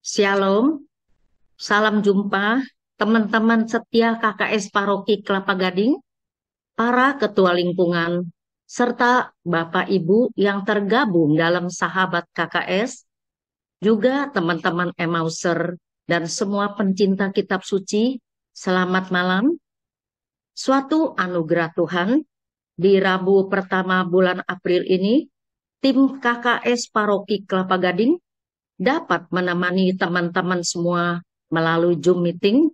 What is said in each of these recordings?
Shalom, salam jumpa teman-teman setia KKS Paroki Kelapa Gading, para ketua lingkungan, serta Bapak Ibu yang tergabung dalam sahabat KKS, juga teman-teman Emauser dan semua pencinta kitab suci. Selamat malam. Suatu anugerah Tuhan, di Rabu pertama bulan April ini, tim KKS Paroki Kelapa Gading dapat menemani teman-teman semua melalui Zoom meeting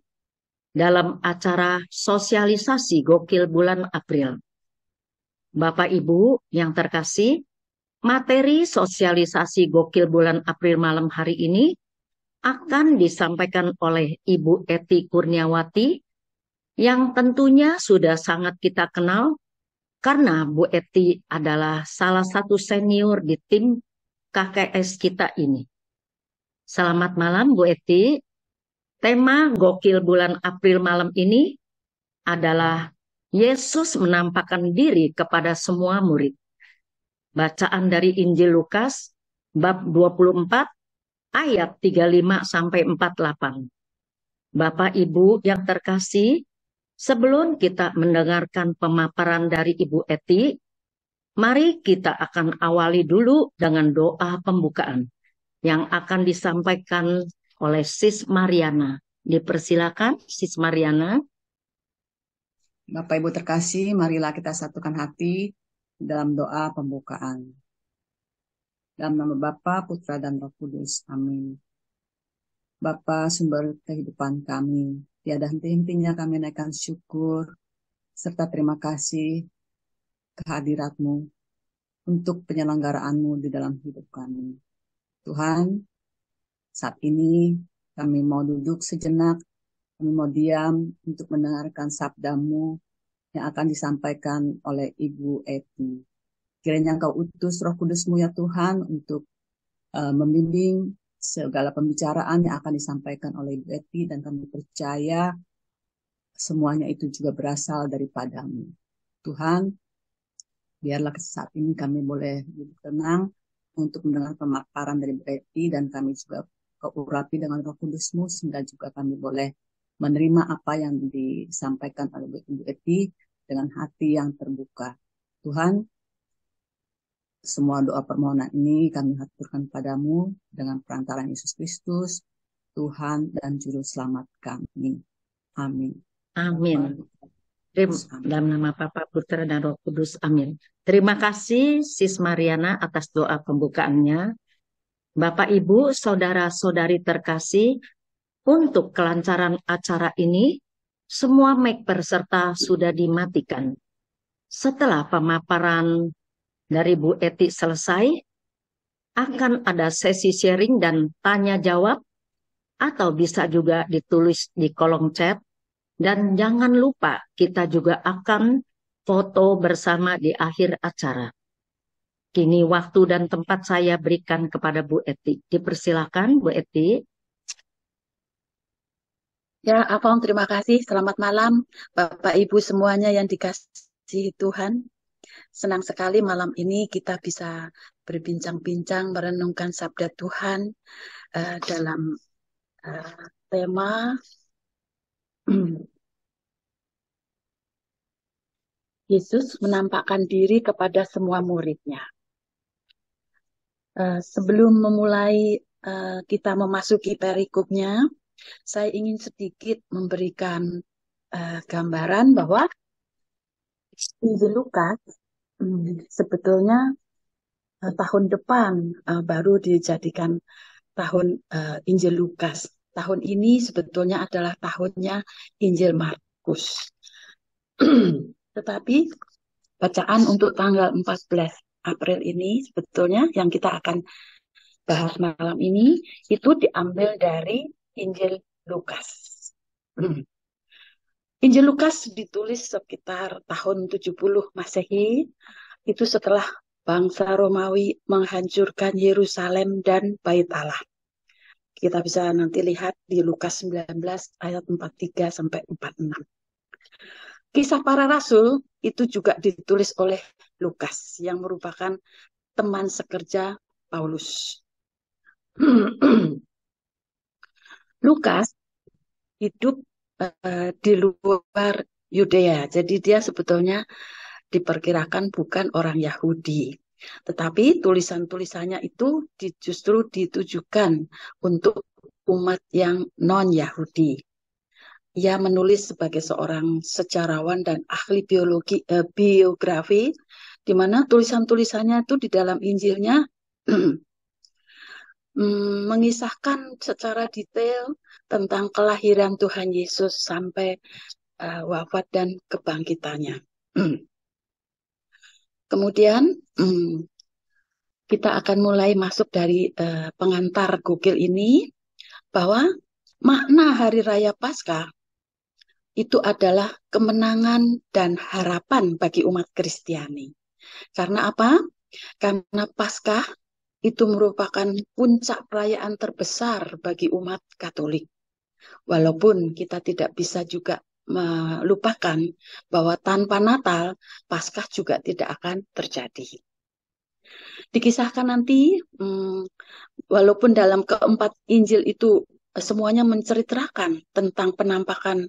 dalam acara sosialisasi gokil bulan April. Bapak Ibu yang terkasih, materi sosialisasi gokil bulan April malam hari ini akan disampaikan oleh Ibu Eti Kurniawati yang tentunya sudah sangat kita kenal karena Bu Eti adalah salah satu senior di tim KKS kita ini. Selamat malam Bu Eti. Tema gokil bulan April malam ini adalah Yesus menampakkan diri kepada semua murid. Bacaan dari Injil Lukas bab 24 ayat 35 sampai 48. Bapak Ibu yang terkasih, sebelum kita mendengarkan pemaparan dari Ibu Eti, mari kita akan awali dulu dengan doa pembukaan yang akan disampaikan oleh Sis Mariana. Dipersilakan Sis Mariana. Bapak Ibu terkasih, marilah kita satukan hati dalam doa pembukaan. Dalam nama Bapa, Putra, dan Roh Kudus. Amin. Bapa, sumber kehidupan kami, tiada henti-hentinya kami naikkan syukur serta terima kasih kehadirat-Mu untuk penyelenggaraan-Mu di dalam hidup kami. Tuhan, saat ini kami mau duduk sejenak, kami mau diam untuk mendengarkan sabda-Mu yang akan disampaikan oleh Ibu Eti. Kiranya Engkau utus Roh Kudus-Mu ya Tuhan untuk membimbing segala pembicaraan yang akan disampaikan oleh Ibu Eti, dan kami percaya semuanya itu juga berasal daripada-Mu. Tuhan, biarlah saat ini kami boleh duduk tenang untuk mendengar pemaparan dari Ibu Eti, dan kami juga Kau urapi dengan Roh Kudus-Mu sehingga juga kami boleh menerima apa yang disampaikan oleh Ibu Eti dengan hati yang terbuka. Tuhan, semua doa permohonan ini kami haturkan padamu dengan perantaraan Yesus Kristus, Tuhan dan Juru Selamat kami. Amin. Amin. Dalam nama Bapa, Putra, dan Roh Kudus. Amin. Terima kasih Sis Mariana atas doa pembukaannya. Bapak, Ibu, Saudara-saudari terkasih, untuk kelancaran acara ini, semua mic peserta sudah dimatikan. Setelah pemaparan dari Bu Eti selesai, akan ada sesi sharing dan tanya jawab, atau bisa juga ditulis di kolom chat. Dan jangan lupa kita juga akan foto bersama di akhir acara. Kini waktu dan tempat saya berikan kepada Bu Eti. Dipersilakan Bu Eti. Ya, Afong, terima kasih. Selamat malam, Bapak Ibu semuanya yang dikasihi Tuhan. Senang sekali malam ini kita bisa berbincang-bincang, merenungkan sabda Tuhan dalam tema Yesus menampakkan diri kepada semua muridnya. Sebelum memulai kita memasuki perikopnya, saya ingin sedikit memberikan gambaran bahwa Injil Lukas sebetulnya tahun depan baru dijadikan tahun Injil Lukas. Tahun ini sebetulnya adalah tahunnya Injil Markus. Tetapi bacaan untuk tanggal 14 April ini sebetulnya yang kita akan bahas malam ini itu diambil dari Injil Lukas. Injil Lukas ditulis sekitar tahun 70 Masehi, itu setelah bangsa Romawi menghancurkan Yerusalem dan Bait Allah. Kita bisa nanti lihat di Lukas 19 ayat 43 sampai 46. Kisah para Rasul itu juga ditulis oleh Lukas yang merupakan teman sekerja Paulus. Lukas hidup di luar Yudea. Jadi dia sebetulnya diperkirakan bukan orang Yahudi. Tetapi tulisan-tulisannya itu justru ditujukan untuk umat yang non-Yahudi. Ia menulis sebagai seorang sejarawan dan ahli biografi, di mana tulisan-tulisannya itu di dalam Injilnya mengisahkan secara detail tentang kelahiran Tuhan Yesus sampai wafat dan kebangkitannya. Kemudian kita akan mulai masuk dari pengantar Google ini, bahwa makna Hari Raya Paskah itu adalah kemenangan dan harapan bagi umat Kristiani. Karena apa? Karena Paskah itu merupakan puncak perayaan terbesar bagi umat Katolik. Walaupun kita tidak bisa juga melupakan bahwa tanpa Natal, Paskah juga tidak akan terjadi. Dikisahkan nanti, walaupun dalam keempat Injil itu semuanya menceritakan tentang penampakan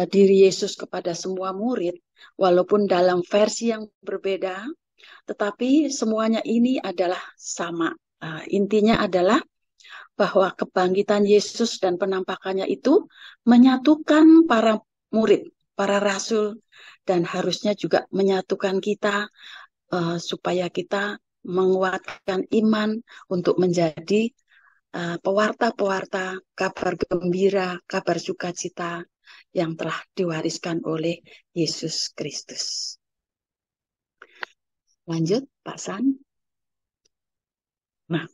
diri Yesus kepada semua murid, walaupun dalam versi yang berbeda, tetapi semuanya ini adalah sama. Intinya adalah bahwa kebangkitan Yesus dan penampakannya itu menyatukan para murid, para rasul, dan harusnya juga menyatukan kita supaya kita menguatkan iman untuk menjadi pewarta-pewarta kabar gembira, kabar sukacita yang telah diwariskan oleh Yesus Kristus. Lanjut, Pak San. Nah,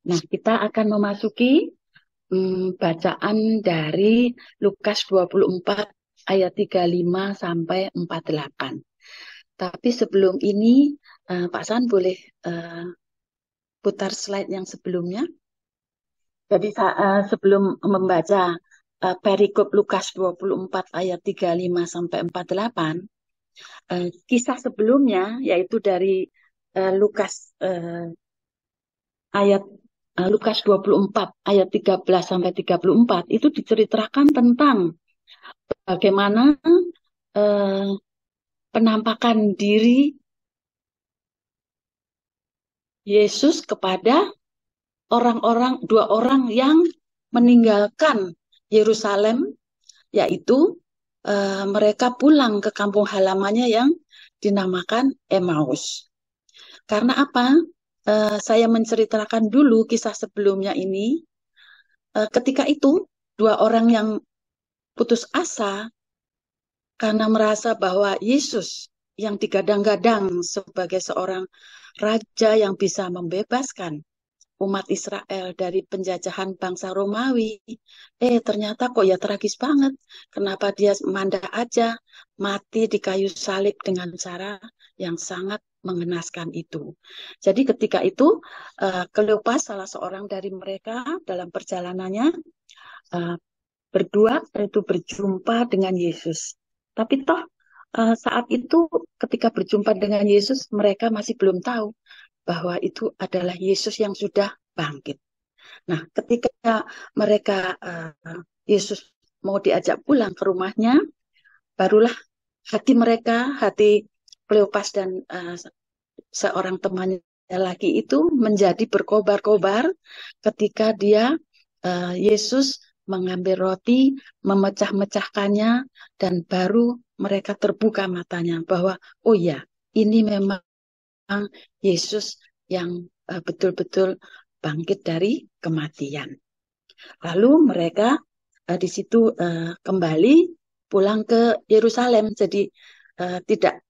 kita akan memasuki bacaan dari Lukas 24 ayat 35 sampai 48. Tapi sebelum ini, Pak San boleh putar slide yang sebelumnya. Jadi sebelum membaca perikop Lukas 24 ayat 35 sampai 48, kisah sebelumnya yaitu dari Lukas Lukas 24 ayat 13 sampai 34 itu diceritakan tentang bagaimana penampakan diri Yesus kepada dua orang yang meninggalkan Yerusalem, yaitu mereka pulang ke kampung halamannya yang dinamakan Emmaus. Karena apa? Saya menceritakan dulu kisah sebelumnya ini. Ketika itu, dua orang yang putus asa karena merasa bahwa Yesus yang digadang-gadang sebagai seorang raja yang bisa membebaskan umat Israel dari penjajahan bangsa Romawi. Ternyata kok ya tragis banget. Kenapa dia manda aja mati di kayu salib dengan cara yang sangat mengenaskan itu. Jadi ketika itu Kleopas, salah seorang dari mereka dalam perjalanannya berdua itu berjumpa dengan Yesus. Tapi toh saat itu ketika berjumpa dengan Yesus, mereka masih belum tahu bahwa itu adalah Yesus yang sudah bangkit. Nah, ketika mereka Yesus mau diajak pulang ke rumahnya, barulah hati Kleopas dan seorang temannya lagi itu menjadi berkobar-kobar ketika Yesus mengambil roti, memecah-mecahkannya, dan baru mereka terbuka matanya bahwa oh ya, ini memang Yesus yang betul-betul bangkit dari kematian. Lalu mereka di situ kembali pulang ke Yerusalem. Jadi tidak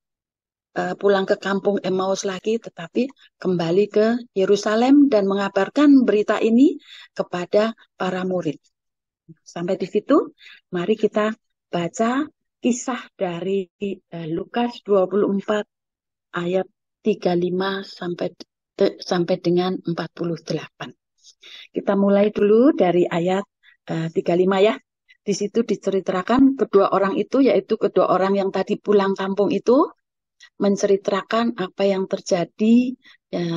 pulang ke kampung Emmaus lagi, tetapi kembali ke Yerusalem dan mengabarkan berita ini kepada para murid. Sampai di situ, mari kita baca kisah dari Lukas 24 ayat 35 sampai dengan 48. Kita mulai dulu dari ayat 35 ya. Di situ diceritakan kedua orang itu, yaitu kedua orang yang tadi pulang kampung itu, menceritakan apa yang terjadi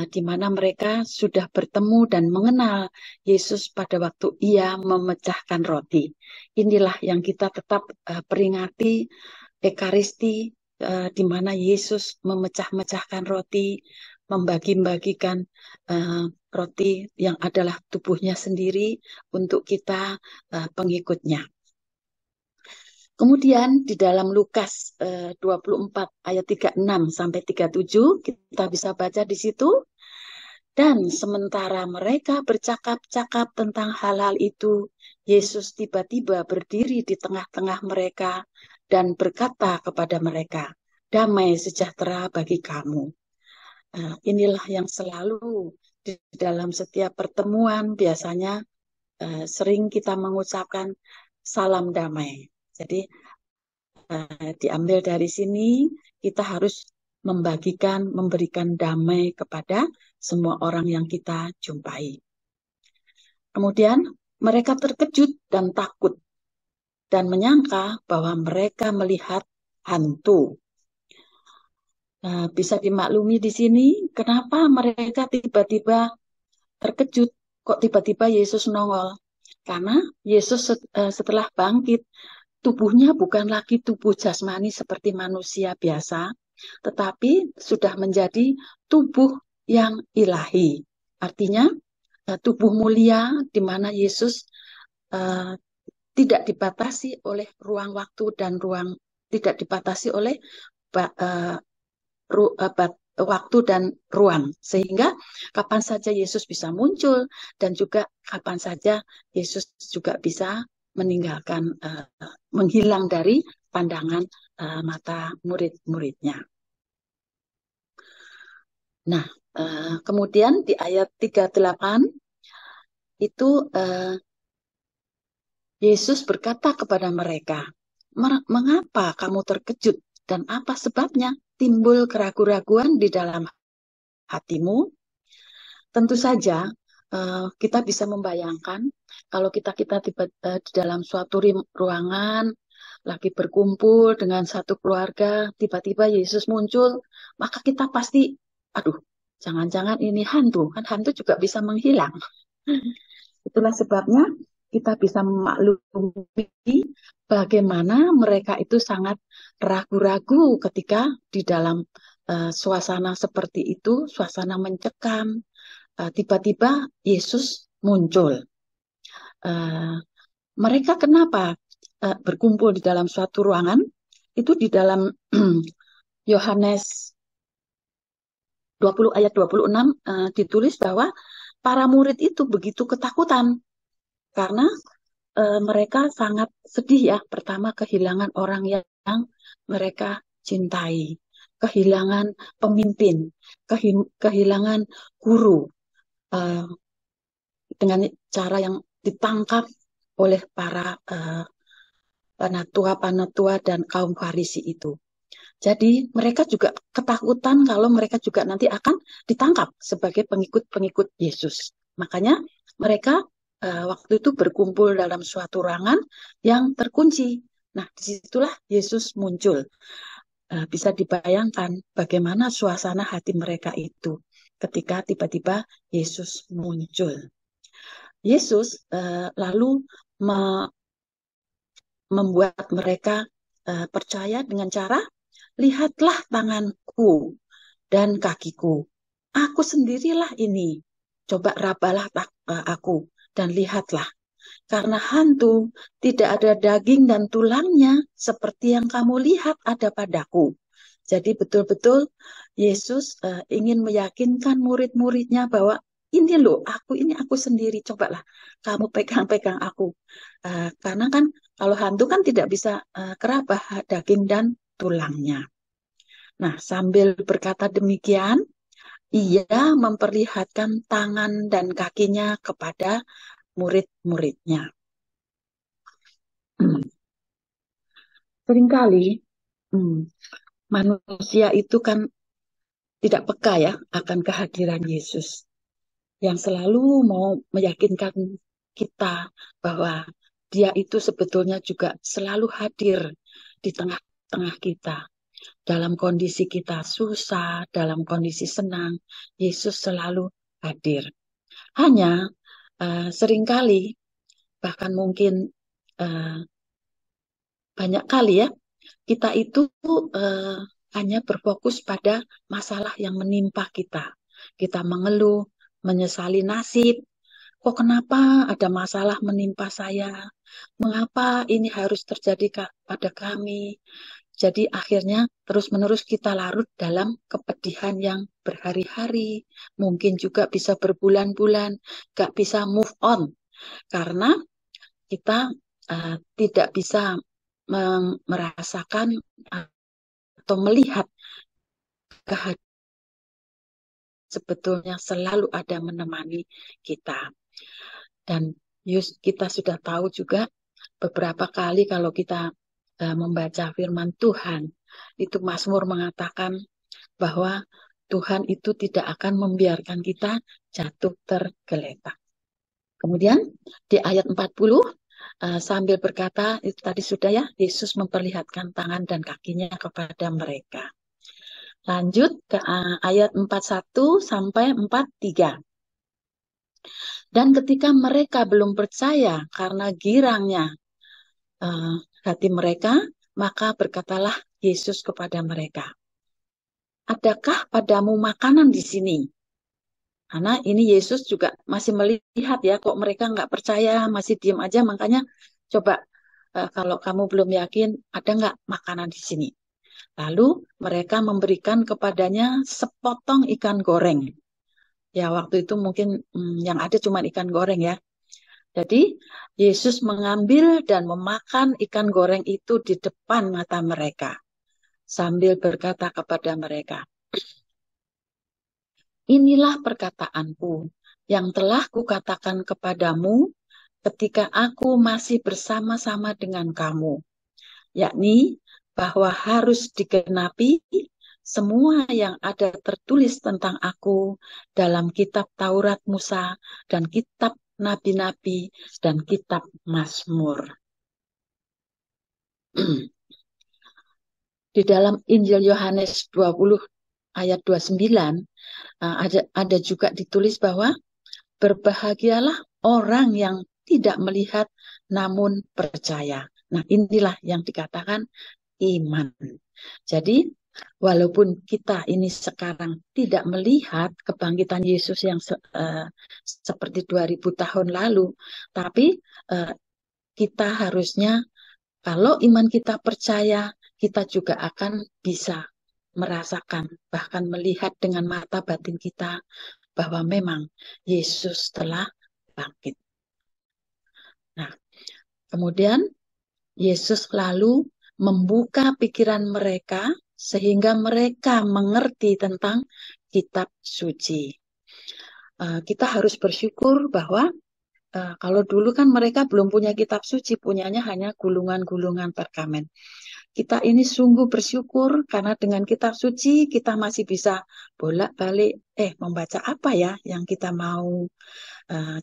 di mana mereka sudah bertemu dan mengenal Yesus pada waktu Ia memecahkan roti. Inilah yang kita tetap peringati, Ekaristi, di mana Yesus memecah-mecahkan roti, membagi-bagikan roti yang adalah tubuhnya sendiri untuk kita pengikutnya. Kemudian di dalam Lukas 24 ayat 36 sampai 37 kita bisa baca di situ. Dan sementara mereka bercakap-cakap tentang hal-hal itu, Yesus tiba-tiba berdiri di tengah-tengah mereka dan berkata kepada mereka, "Damai sejahtera bagi kamu." Inilah yang selalu di dalam setiap pertemuan biasanya sering kita mengucapkan salam damai. Jadi diambil dari sini kita harus memberikan damai kepada semua orang yang kita jumpai. Kemudian mereka terkejut dan takut dan menyangka bahwa mereka melihat hantu. Bisa dimaklumi di sini kenapa mereka tiba-tiba terkejut, kok tiba-tiba Yesus nongol. Karena Yesus setelah bangkit, tubuhnya bukan lagi tubuh jasmani seperti manusia biasa, tetapi sudah menjadi tubuh yang ilahi. Artinya tubuh mulia di mana Yesus tidak dibatasi oleh ruang waktu dan tidak dibatasi oleh waktu dan ruang, sehingga kapan saja Yesus bisa muncul dan juga kapan saja Yesus juga bisa menghilang dari pandangan mata murid-muridnya. Nah, kemudian di ayat 38 itu Yesus berkata kepada mereka, "Mengapa kamu terkejut dan apa sebabnya timbul keraguan-raguan di dalam hatimu?" Tentu saja kita bisa membayangkan kalau kita di dalam suatu ruangan lagi berkumpul dengan satu keluarga, tiba-tiba Yesus muncul, maka kita pasti, aduh, jangan-jangan ini hantu, kan hantu juga bisa menghilang. Itulah sebabnya kita bisa memaklumi bagaimana mereka itu sangat ragu-ragu ketika di dalam suasana seperti itu, suasana mencekam, tiba-tiba Yesus muncul. Mereka kenapa berkumpul di dalam suatu ruangan? Itu di dalam Yohanes 20 ayat 26 ditulis bahwa para murid itu begitu ketakutan karena mereka sangat sedih ya. Pertama kehilangan orang yang mereka cintai, kehilangan pemimpin, kehilangan guru dengan cara yang ditangkap oleh para penatua-penatua dan kaum Farisi itu. Jadi mereka juga ketakutan kalau mereka juga nanti akan ditangkap sebagai pengikut-pengikut Yesus. Makanya mereka waktu itu berkumpul dalam suatu ruangan yang terkunci. Nah, disitulah Yesus muncul. Bisa dibayangkan bagaimana suasana hati mereka itu ketika tiba-tiba Yesus muncul. Yesus lalu membuat mereka percaya dengan cara, "Lihatlah tanganku dan kakiku. Aku sendirilah ini. Coba rabalah aku dan lihatlah. Karena hantu tidak ada daging dan tulangnya seperti yang kamu lihat ada padaku." Jadi betul-betul Yesus ingin meyakinkan murid-muridnya bahwa ini loh, ini aku sendiri. Cobalah kamu pegang-pegang aku. Karena kan kalau hantu kan tidak bisa kerabah daging dan tulangnya. Nah, sambil berkata demikian, ia memperlihatkan tangan dan kakinya kepada murid-muridnya. Seringkali manusia itu kan tidak peka ya akan kehadiran Yesus, yang selalu mau meyakinkan kita bahwa Dia itu sebetulnya juga selalu hadir di tengah-tengah kita. Dalam kondisi kita susah, dalam kondisi senang, Yesus selalu hadir. Hanya seringkali, bahkan mungkin banyak kali ya, kita itu hanya berfokus pada masalah yang menimpa kita. Kita mengeluh, menyesali nasib. Kok kenapa ada masalah menimpa saya? Mengapa ini harus terjadi pada kami? Jadi akhirnya terus-menerus kita larut dalam kepedihan yang berhari-hari. Mungkin juga bisa berbulan-bulan, gak bisa move on. Karena kita tidak bisa merasakan atau melihat kehadiran sebetulnya selalu ada menemani kita. Dan kita sudah tahu juga beberapa kali kalau kita membaca firman Tuhan, itu Mazmur mengatakan bahwa Tuhan itu tidak akan membiarkan kita jatuh tergeletak. Kemudian di ayat 40 sambil berkata, itu tadi sudah ya, Yesus memperlihatkan tangan dan kakinya kepada mereka. Lanjut ke ayat 41 sampai 43. Dan ketika mereka belum percaya karena girangnya hati mereka, maka berkatalah Yesus kepada mereka, adakah padamu makanan di sini? Karena ini Yesus juga masih melihat ya, kok mereka nggak percaya, masih diam aja, makanya coba kalau kamu belum yakin, ada nggak makanan di sini? Lalu mereka memberikan kepadanya sepotong ikan goreng. Ya waktu itu mungkin yang ada cuma ikan goreng ya. Jadi Yesus mengambil dan memakan ikan goreng itu di depan mata mereka. Sambil berkata kepada mereka, inilah perkataanku yang telah kukatakan kepadamu ketika aku masih bersama-sama dengan kamu. Yakni bahwa harus digenapi semua yang ada tertulis tentang aku dalam kitab Taurat Musa dan kitab Nabi-Nabi dan kitab Mazmur. Di dalam Injil Yohanes 20 ayat 29 ada juga ditulis bahwa berbahagialah orang yang tidak melihat namun percaya. Nah, inilah yang dikatakan iman. Jadi, walaupun kita ini sekarang tidak melihat kebangkitan Yesus yang seperti 2000 tahun lalu, tapi kita harusnya, kalau iman kita percaya, kita juga akan bisa merasakan, bahkan melihat dengan mata batin kita, bahwa memang Yesus telah bangkit. Nah, kemudian Yesus lalu membuka pikiran mereka sehingga mereka mengerti tentang kitab suci. Kita harus bersyukur bahwa kalau dulu kan mereka belum punya kitab suci, punyanya hanya gulungan-gulungan perkamen. Kita ini sungguh bersyukur karena dengan kitab suci kita masih bisa bolak-balik membaca apa ya yang kita mau.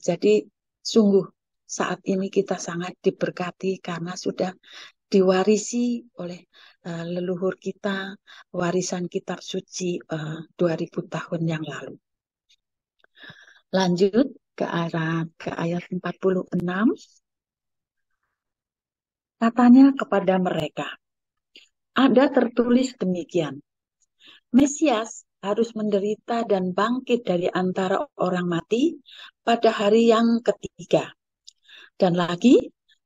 Jadi sungguh saat ini kita sangat diberkati karena sudah diwarisi oleh leluhur kita, warisan kitab suci 2000 tahun yang lalu. Lanjut ke ayat 46. Katanya kepada mereka, ada tertulis demikian, Mesias harus menderita dan bangkit dari antara orang mati pada hari yang ketiga. Dan lagi,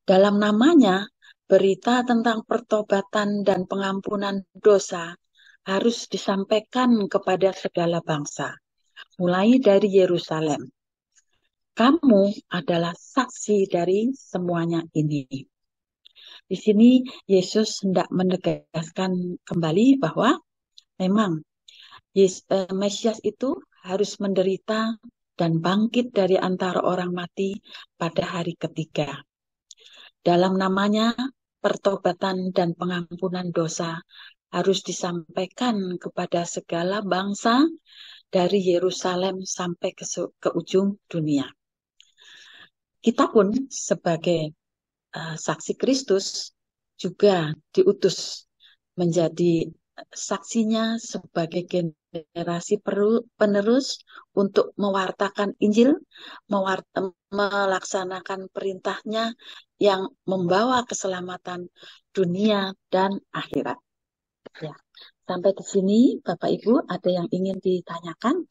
dalam namanya, berita tentang pertobatan dan pengampunan dosa harus disampaikan kepada segala bangsa, mulai dari Yerusalem. Kamu adalah saksi dari semuanya ini. Di sini Yesus hendak menegaskan kembali bahwa memang Mesias itu harus menderita dan bangkit dari antara orang mati pada hari ketiga. Dalam namanya, pertobatan dan pengampunan dosa harus disampaikan kepada segala bangsa dari Yerusalem sampai ke ujung dunia. Kita pun sebagai saksi Kristus juga diutus menjadi saksinya sebagai generasi penerus untuk mewartakan Injil, melaksanakan perintahnya yang membawa keselamatan dunia dan akhirat. Ya. Sampai di sini, Bapak Ibu, ada yang ingin ditanyakan?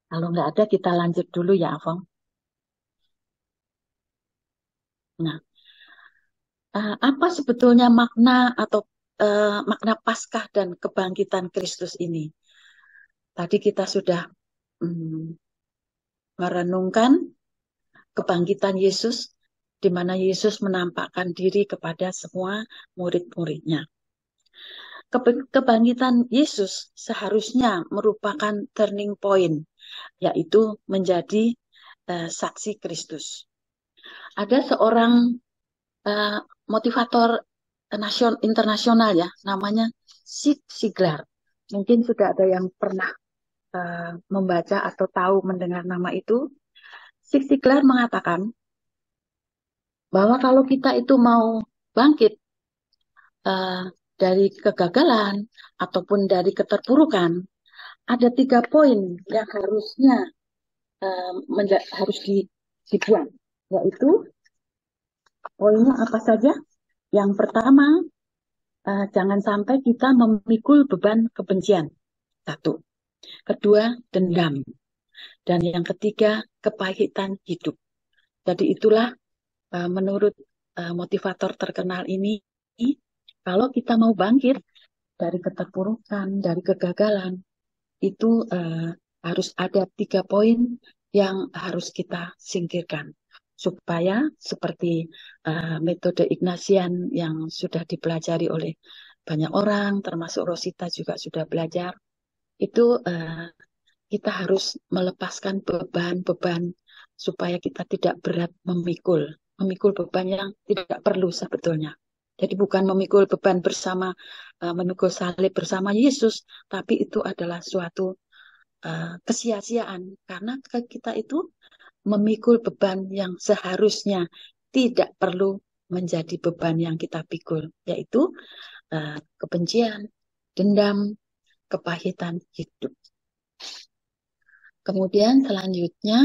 Kalau nggak ada, kita lanjut dulu ya, Avong. Nah, apa sebetulnya makna atau makna Paskah dan kebangkitan Kristus ini? Tadi kita sudah merenungkan kebangkitan Yesus, di mana Yesus menampakkan diri kepada semua murid-muridnya. Kebangkitan Yesus seharusnya merupakan turning point, yaitu menjadi saksi Kristus. Ada seorang motivator internasional ya, namanya Zig Ziglar. Mungkin sudah ada yang pernah membaca atau tahu mendengar nama itu. Zig Ziglar mengatakan bahwa kalau kita itu mau bangkit dari kegagalan ataupun dari keterpurukan, ada 3 poin yang harusnya harus dibuang, yaitu poinnya apa saja? Yang pertama, jangan sampai kita memikul beban kebencian. 1. Kedua, dendam. Dan yang ketiga, kepahitan hidup. Jadi itulah menurut motivator terkenal ini, kalau kita mau bangkit dari keterpurukan, dari kegagalan, itu harus ada 3 poin yang harus kita singkirkan. Supaya seperti metode Ignatian yang sudah dipelajari oleh banyak orang, termasuk Rosita juga sudah belajar, itu kita harus melepaskan beban-beban supaya kita tidak berat memikul beban yang tidak perlu sebetulnya. Jadi bukan memikul beban bersama, menukul salib bersama Yesus, tapi itu adalah suatu kesia-siaan, karena kita itu memikul beban yang seharusnya tidak perlu menjadi beban yang kita pikul, yaitu kebencian, dendam, kepahitan hidup. Kemudian selanjutnya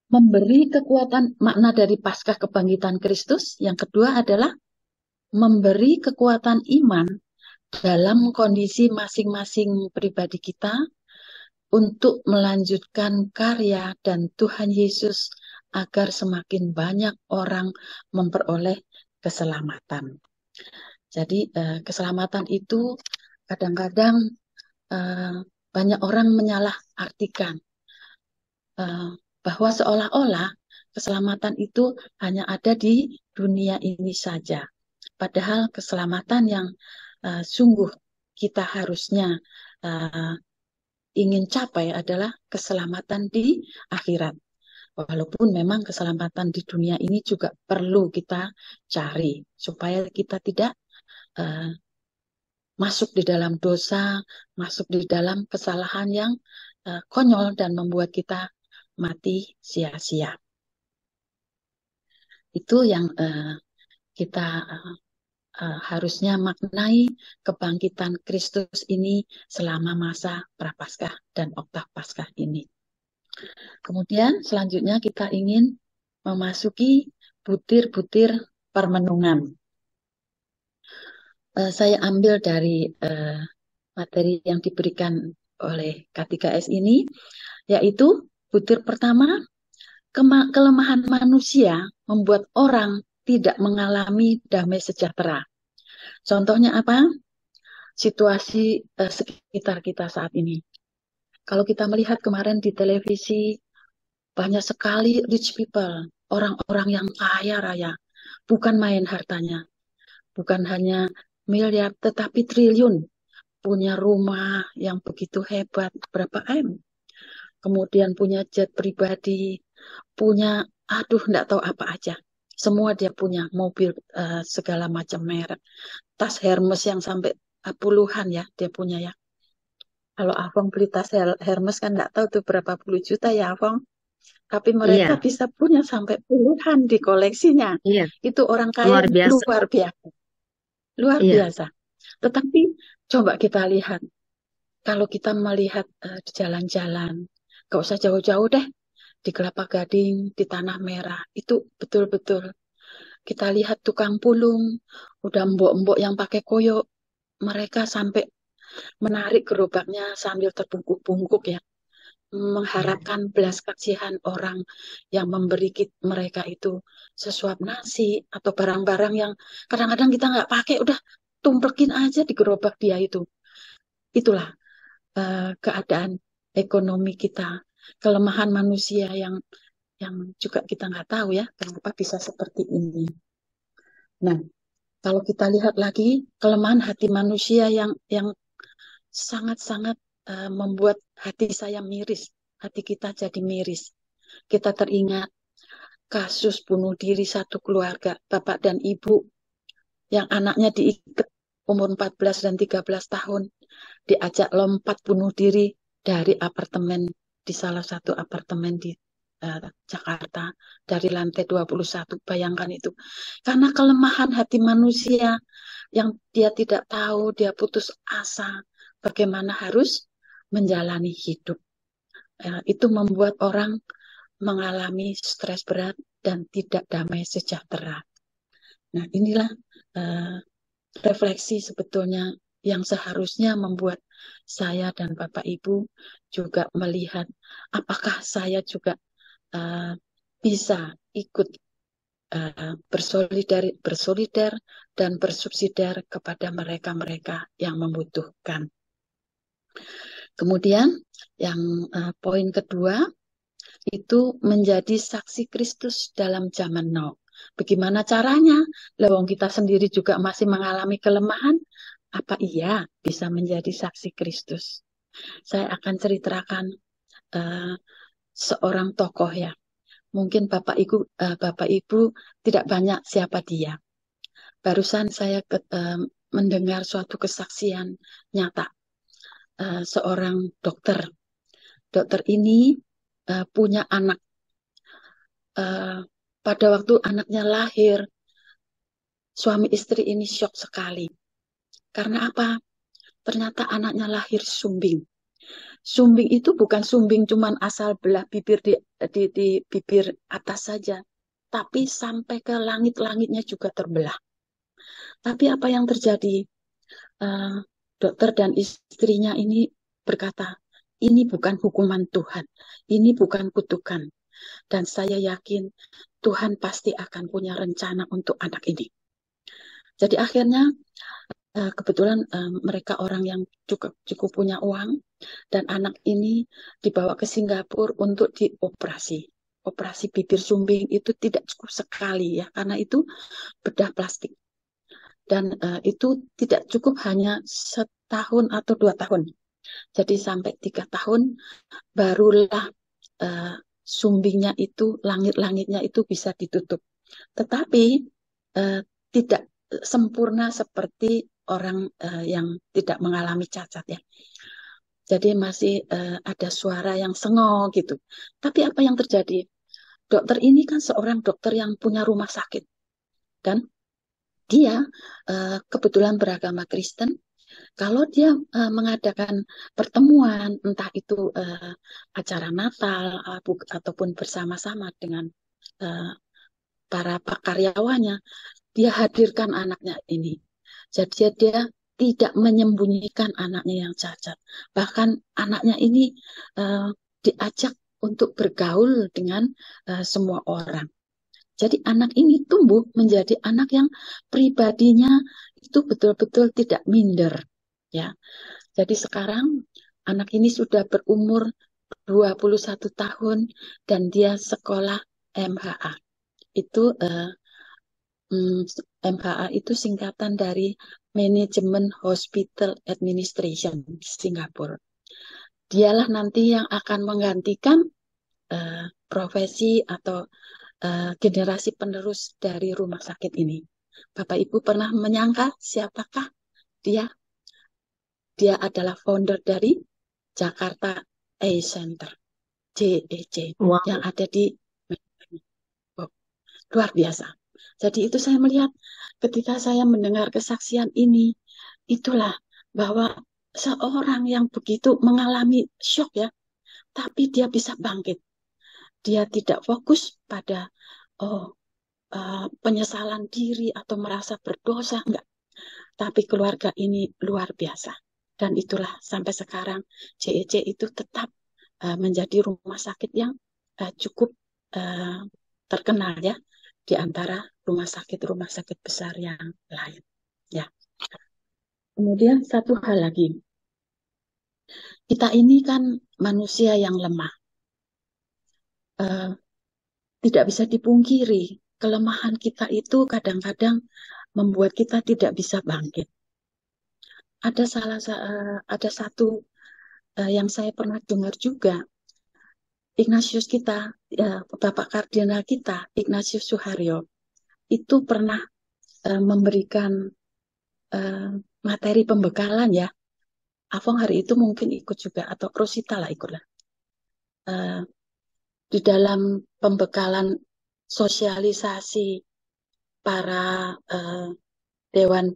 memberi kekuatan, makna dari Paskah kebangkitan Kristus. Yang kedua adalah memberi kekuatan iman dalam kondisi masing-masing pribadi kita untuk melanjutkan karya dan Tuhan Yesus agar semakin banyak orang memperoleh keselamatan. Jadi keselamatan itu kadang-kadang banyak orang menyalahartikan bahwa seolah-olah keselamatan itu hanya ada di dunia ini saja. Padahal keselamatan yang sungguh kita harusnya ingin capai adalah keselamatan di akhirat. Walaupun memang keselamatan di dunia ini juga perlu kita cari supaya kita tidak masuk di dalam dosa, masuk di dalam kesalahan yang konyol dan membuat kita mati sia-sia. Itu yang kita harusnya maknai kebangkitan Kristus ini selama masa Prapaskah dan Oktav Paskah ini. Kemudian selanjutnya kita ingin memasuki butir-butir permenungan. Saya ambil dari materi yang diberikan oleh K3S ini, yaitu butir pertama, kelemahan manusia membuat orang tidak mengalami damai sejahtera. Contohnya apa? Situasi sekitar kita saat ini. Kalau kita melihat kemarin di televisi, banyak sekali rich people, orang-orang yang kaya raya, bukan main hartanya, bukan hanya miliar, tetapi triliun, punya rumah yang begitu hebat, berapa M, kemudian punya jet pribadi, punya, nggak tahu apa aja. Semua dia punya, mobil segala macam merek, tas Hermes yang sampai puluhan ya dia punya ya. Kalau Avong beli tas Hermes kan nggak tahu tuh berapa puluh juta ya Avong. tapi mereka Iya, bisa punya sampai puluhan di koleksinya. iya, Itu orang kaya luar yang biasa. luar biasa, luar Iya, biasa. Tetapi coba kita lihat, kalau kita melihat di jalan-jalan, gak usah jauh-jauh deh, di Kelapa Gading, di Tanah Merah, itu betul-betul kita lihat tukang pulung, udah mbok-mbok yang pakai koyo, mereka sampai menarik gerobaknya sambil terbungkuk-bungkuk ya, iya, mengharapkan belas kasihan orang yang memberi mereka itu sesuap nasi atau barang-barang yang kadang-kadang kita nggak pakai, udah tumplekin aja di gerobak dia itu. Itulah keadaan ekonomi kita, kelemahan manusia yang juga kita nggak tahu ya kenapa bisa seperti ini. Nah, kalau kita lihat lagi kelemahan hati manusia yang sangat-sangat membuat hati saya miris, hati kita jadi miris. Kita teringat kasus bunuh diri satu keluarga, bapak dan ibu yang anaknya diikat umur 14 dan 13 tahun, diajak lompat bunuh diri dari apartemen, di salah satu apartemen di Jakarta, dari lantai 21. Bayangkan itu. Karena kelemahan hati manusia yang dia tidak tahu, dia putus asa bagaimana harus menjalani hidup. Itu membuat orang mengalami stres berat dan tidak damai sejahtera. Nah, inilah uh, refleksi sebetulnya yang seharusnya membuat saya dan Bapak Ibu juga melihat apakah saya juga uh, bisa ikut bersolidar dan bersubsidiar kepada mereka-mereka yang membutuhkan. Kemudian yang poin kedua itu menjadi saksi Kristus dalam zaman now. Bagaimana caranya? Lawang kita sendiri juga masih mengalami kelemahan. Apa iya bisa menjadi saksi Kristus? Saya akan ceritakan uh, seorang tokoh ya. Mungkin Bapak Ibu tidak banyak siapa dia. Barusan saya mendengar suatu kesaksian nyata seorang dokter. Dokter ini punya anak. Pada waktu anaknya lahir, suami istri ini syok sekali. Karena apa? Ternyata anaknya lahir sumbing. Sumbing itu bukan sumbing cuman asal belah bibir di bibir atas saja, tapi sampai ke langit-langitnya juga terbelah. Tapi apa yang terjadi? Uh, Dokter dan istrinya ini berkata, ini bukan hukuman Tuhan, ini bukan kutukan. Dan saya yakin Tuhan pasti akan punya rencana untuk anak ini. Jadi akhirnya kebetulan mereka orang yang cukup punya uang dan anak ini dibawa ke Singapura untuk dioperasi. Operasi bibir sumbing itu tidak cukup sekali ya, karena itu bedah plastik. Dan itu tidak cukup hanya setahun atau 2 tahun. Jadi sampai 3 tahun barulah sumbingnya itu, langit-langitnya itu bisa ditutup. Tetapi tidak sempurna seperti orang yang tidak mengalami cacat ya. Jadi masih ada suara yang sengok gitu. Tapi apa yang terjadi? Dokter ini kan seorang dokter yang punya rumah sakit. Dan dia kebetulan beragama Kristen. Kalau dia mengadakan pertemuan, entah itu acara Natal ataupun bersama-sama dengan para karyawannya, dia hadirkan anaknya ini. Jadi dia tidak menyembunyikan anaknya yang cacat. Bahkan anaknya ini diajak untuk bergaul dengan semua orang. Jadi anak ini tumbuh menjadi anak yang pribadinya itu betul-betul tidak minder. Ya. Jadi sekarang anak ini sudah berumur 21 tahun dan dia sekolah MHA. Itu MHA itu singkatan dari Management Hospital Administration Singapura. Dialah nanti yang akan menggantikan profesi atau generasi penerus dari rumah sakit ini. Bapak Ibu pernah menyangka siapakah dia? Dia adalah founder dari Jakarta Eye Center. JEC Wow. yang ada di luar biasa. Jadi itu saya melihat ketika saya mendengar kesaksian ini, itulah bahwa seorang yang begitu mengalami shock ya, tapi dia bisa bangkit. Dia tidak fokus pada oh penyesalan diri atau merasa berdosa, enggak. Tapi keluarga ini luar biasa. Dan itulah sampai sekarang JEC itu tetap menjadi rumah sakit yang cukup uh, terkenal ya di antara rumah sakit besar yang lain. Ya. Kemudian satu hal lagi, kita ini kan manusia yang lemah. Uh, Tidak bisa dipungkiri, kelemahan kita itu kadang-kadang membuat kita tidak bisa bangkit. Ada satu yang saya pernah dengar juga, Ignatius kita, Bapak Kardinal kita, Ignatius Suharyo, itu pernah memberikan uh, materi pembekalan ya. Afong hari itu mungkin ikut juga, atau Rosita lah ikutlah. Di dalam pembekalan sosialisasi para Dewan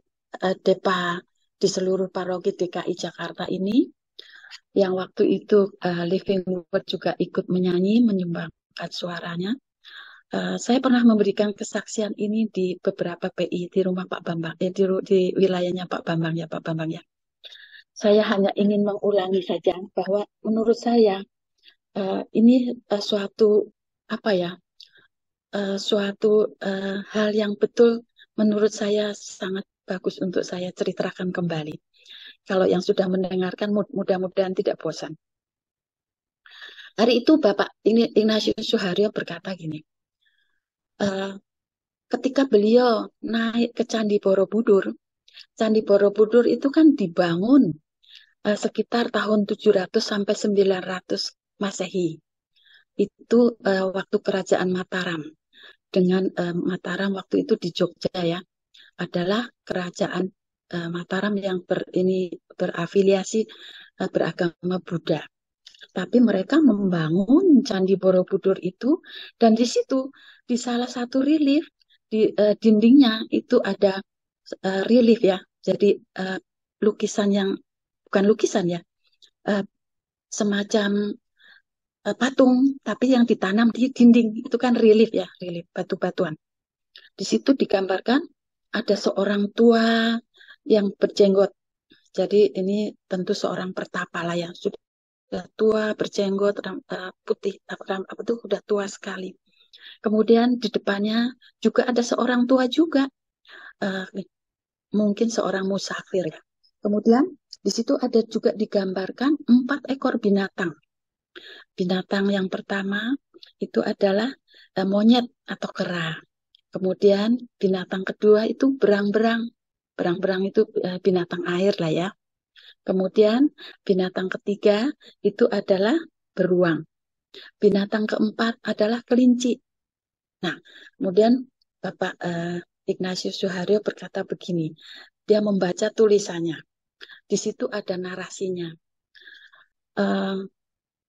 Depa di seluruh paroki DKI Jakarta ini, yang waktu itu Living Word juga ikut menyanyi, menyumbangkan suaranya. Saya pernah memberikan kesaksian ini di beberapa PI di rumah Pak Bambang, di wilayahnya Pak Bambang ya, Pak Bambang ya. Saya hanya ingin mengulangi saja bahwa menurut saya ini suatu apa ya, suatu hal yang betul menurut saya sangat bagus untuk saya ceritakan kembali. Kalau yang sudah mendengarkan mudah-mudahan tidak bosan. Hari itu Bapak Ignatius Suharyo berkata gini, ketika beliau naik ke Candi Borobudur itu kan dibangun sekitar tahun 700 sampai 900 Masehi. Itu waktu kerajaan Mataram. Dengan Mataram waktu itu di Jogja ya, adalah kerajaan Mataram yang berafiliasi beragama Buddha. Tapi mereka membangun Candi Borobudur itu, dan di situ di salah satu relief di dindingnya itu ada relief ya. Jadi lukisan yang bukan lukisan ya, semacam patung, tapi yang ditanam di dinding itu kan relief ya, relief batu-batuan. Di situ digambarkan ada seorang tua yang berjenggot. Jadi ini tentu seorang pertapa lah ya, sudah tua, berjenggot, putih, apa tuh sudah tua sekali. Kemudian di depannya juga ada seorang tua juga, mungkin seorang musafir ya. Kemudian di situ ada juga digambarkan 4 ekor binatang. Binatang yang pertama itu adalah monyet atau kera. Kemudian binatang kedua itu berang-berang. Berang-berang itu binatang air lah ya. Kemudian binatang ketiga itu adalah beruang. Binatang keempat adalah kelinci. Nah, kemudian Bapak Ignatius Suharyo berkata begini, dia membaca tulisannya. Di situ ada narasinya.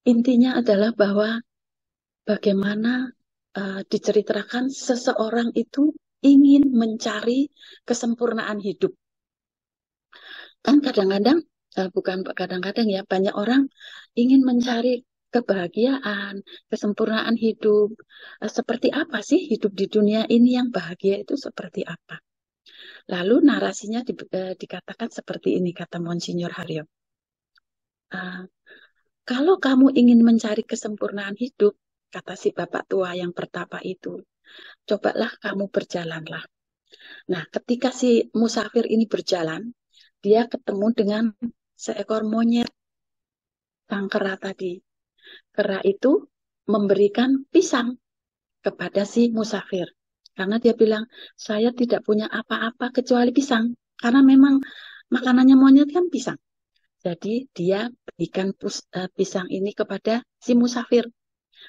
Intinya adalah bahwa bagaimana diceritakan seseorang itu ingin mencari kesempurnaan hidup. Kan kadang-kadang, bukan kadang-kadang ya, banyak orang ingin mencari kebahagiaan, kesempurnaan hidup. Seperti apa sih hidup di dunia ini yang bahagia itu seperti apa? Lalu narasinya dikatakan seperti ini, kata Monsinyur Haryo. Kalau kamu ingin mencari kesempurnaan hidup, kata si bapak tua yang pertapa itu, cobalah kamu berjalanlah. Nah, ketika si musafir ini berjalan, dia ketemu dengan seekor monyet, sang kera tadi. Kera itu memberikan pisang kepada si musafir. Karena dia bilang, saya tidak punya apa-apa kecuali pisang. Karena memang makanannya monyet kan pisang. Jadi dia berikan pisang ini kepada si musafir.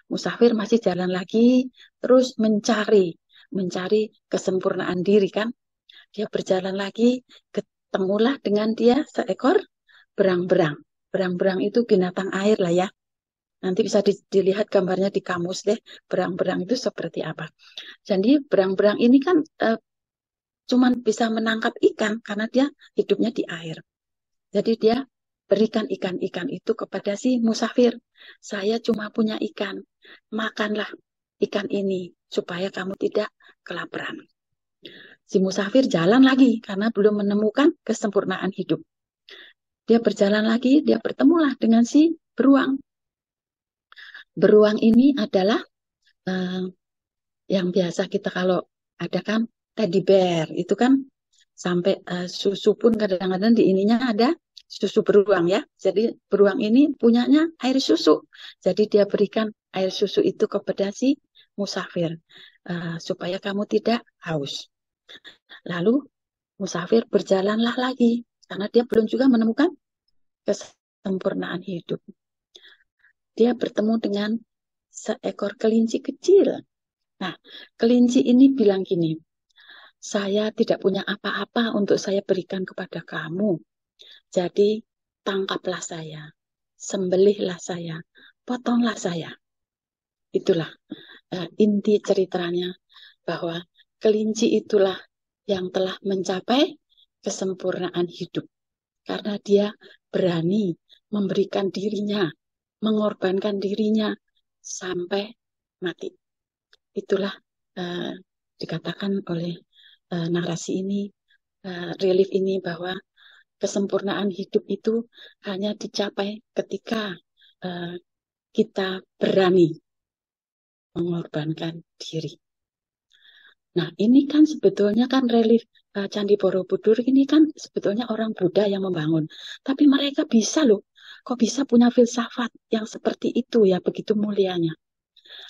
Musafir masih jalan lagi, terus mencari kesempurnaan diri kan. Dia berjalan lagi, ketemulah dengan dia seekor berang-berang. Berang-berang itu binatang air lah ya. Nanti bisa dilihat gambarnya di kamus deh, berang-berang itu seperti apa. Jadi berang-berang ini kan cuman bisa menangkap ikan karena dia hidupnya di air. Jadi dia berikan ikan-ikan itu kepada si musafir. Saya cuma punya ikan, makanlah ikan ini supaya kamu tidak kelaparan. Si musafir jalan lagi karena belum menemukan kesempurnaan hidup. Dia berjalan lagi, dia bertemulah dengan si beruang. Beruang ini adalah eh, yang biasa kita kalau ada kan teddy bear itu kan sampai susu pun kadang-kadang di ininya ada susu beruang ya. Jadi beruang ini punyanya air susu. Jadi dia berikan air susu itu kepada si musafir supaya kamu tidak haus. Lalu musafir berjalanlah lagi karena dia belum juga menemukan kesempurnaan hidup. Dia bertemu dengan seekor kelinci kecil. Nah, kelinci ini bilang gini, saya tidak punya apa-apa untuk saya berikan kepada kamu. Jadi tangkaplah saya, sembelihlah saya, potonglah saya. Itulah inti ceritanya bahwa kelinci itulah yang telah mencapai kesempurnaan hidup. Karena dia berani memberikan dirinya, mengorbankan dirinya sampai mati. Itulah uh, dikatakan oleh narasi ini, relief ini bahwa kesempurnaan hidup itu hanya dicapai ketika uh, kita berani mengorbankan diri. Nah, ini kan sebetulnya kan relief Candi Borobudur ini kan sebetulnya orang Buddha yang membangun. Tapi mereka bisa loh, kok bisa punya filsafat yang seperti itu ya, begitu mulianya.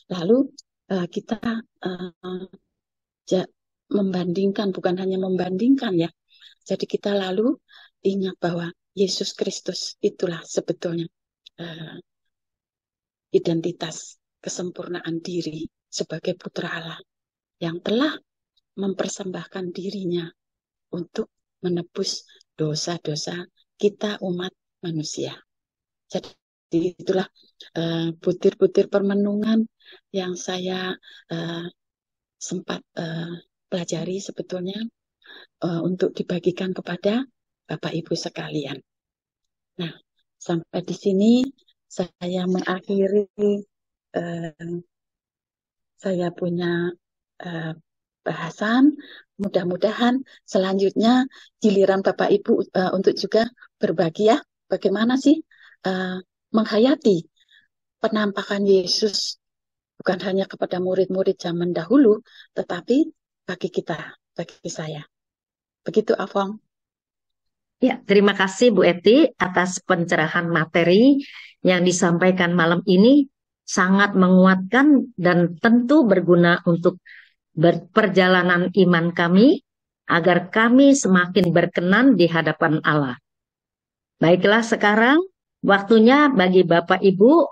Lalu kita membandingkan, bukan hanya membandingkan ya. Jadi kita lalu ingat bahwa Yesus Kristus itulah sebetulnya identitas kesempurnaan diri sebagai putra Allah yang telah mempersembahkan dirinya untuk menebus dosa-dosa kita umat manusia. Jadi itulah butir-butir permenungan yang saya sempat pelajari sebetulnya untuk dibagikan kepada Bapak Ibu sekalian. Nah, sampai di sini saya mengakhiri saya punya bahasan. Mudah-mudahan selanjutnya giliran Bapak Ibu untuk juga berbagi ya, bagaimana sih menghayati penampakan Yesus bukan hanya kepada murid-murid zaman dahulu, tetapi bagi kita, bagi saya. Begitu, Afong. Ya, terima kasih Bu Eti atas pencerahan materi yang disampaikan malam ini, sangat menguatkan dan tentu berguna untuk perjalanan iman kami agar kami semakin berkenan di hadapan Allah. Baiklah, sekarang waktunya bagi Bapak Ibu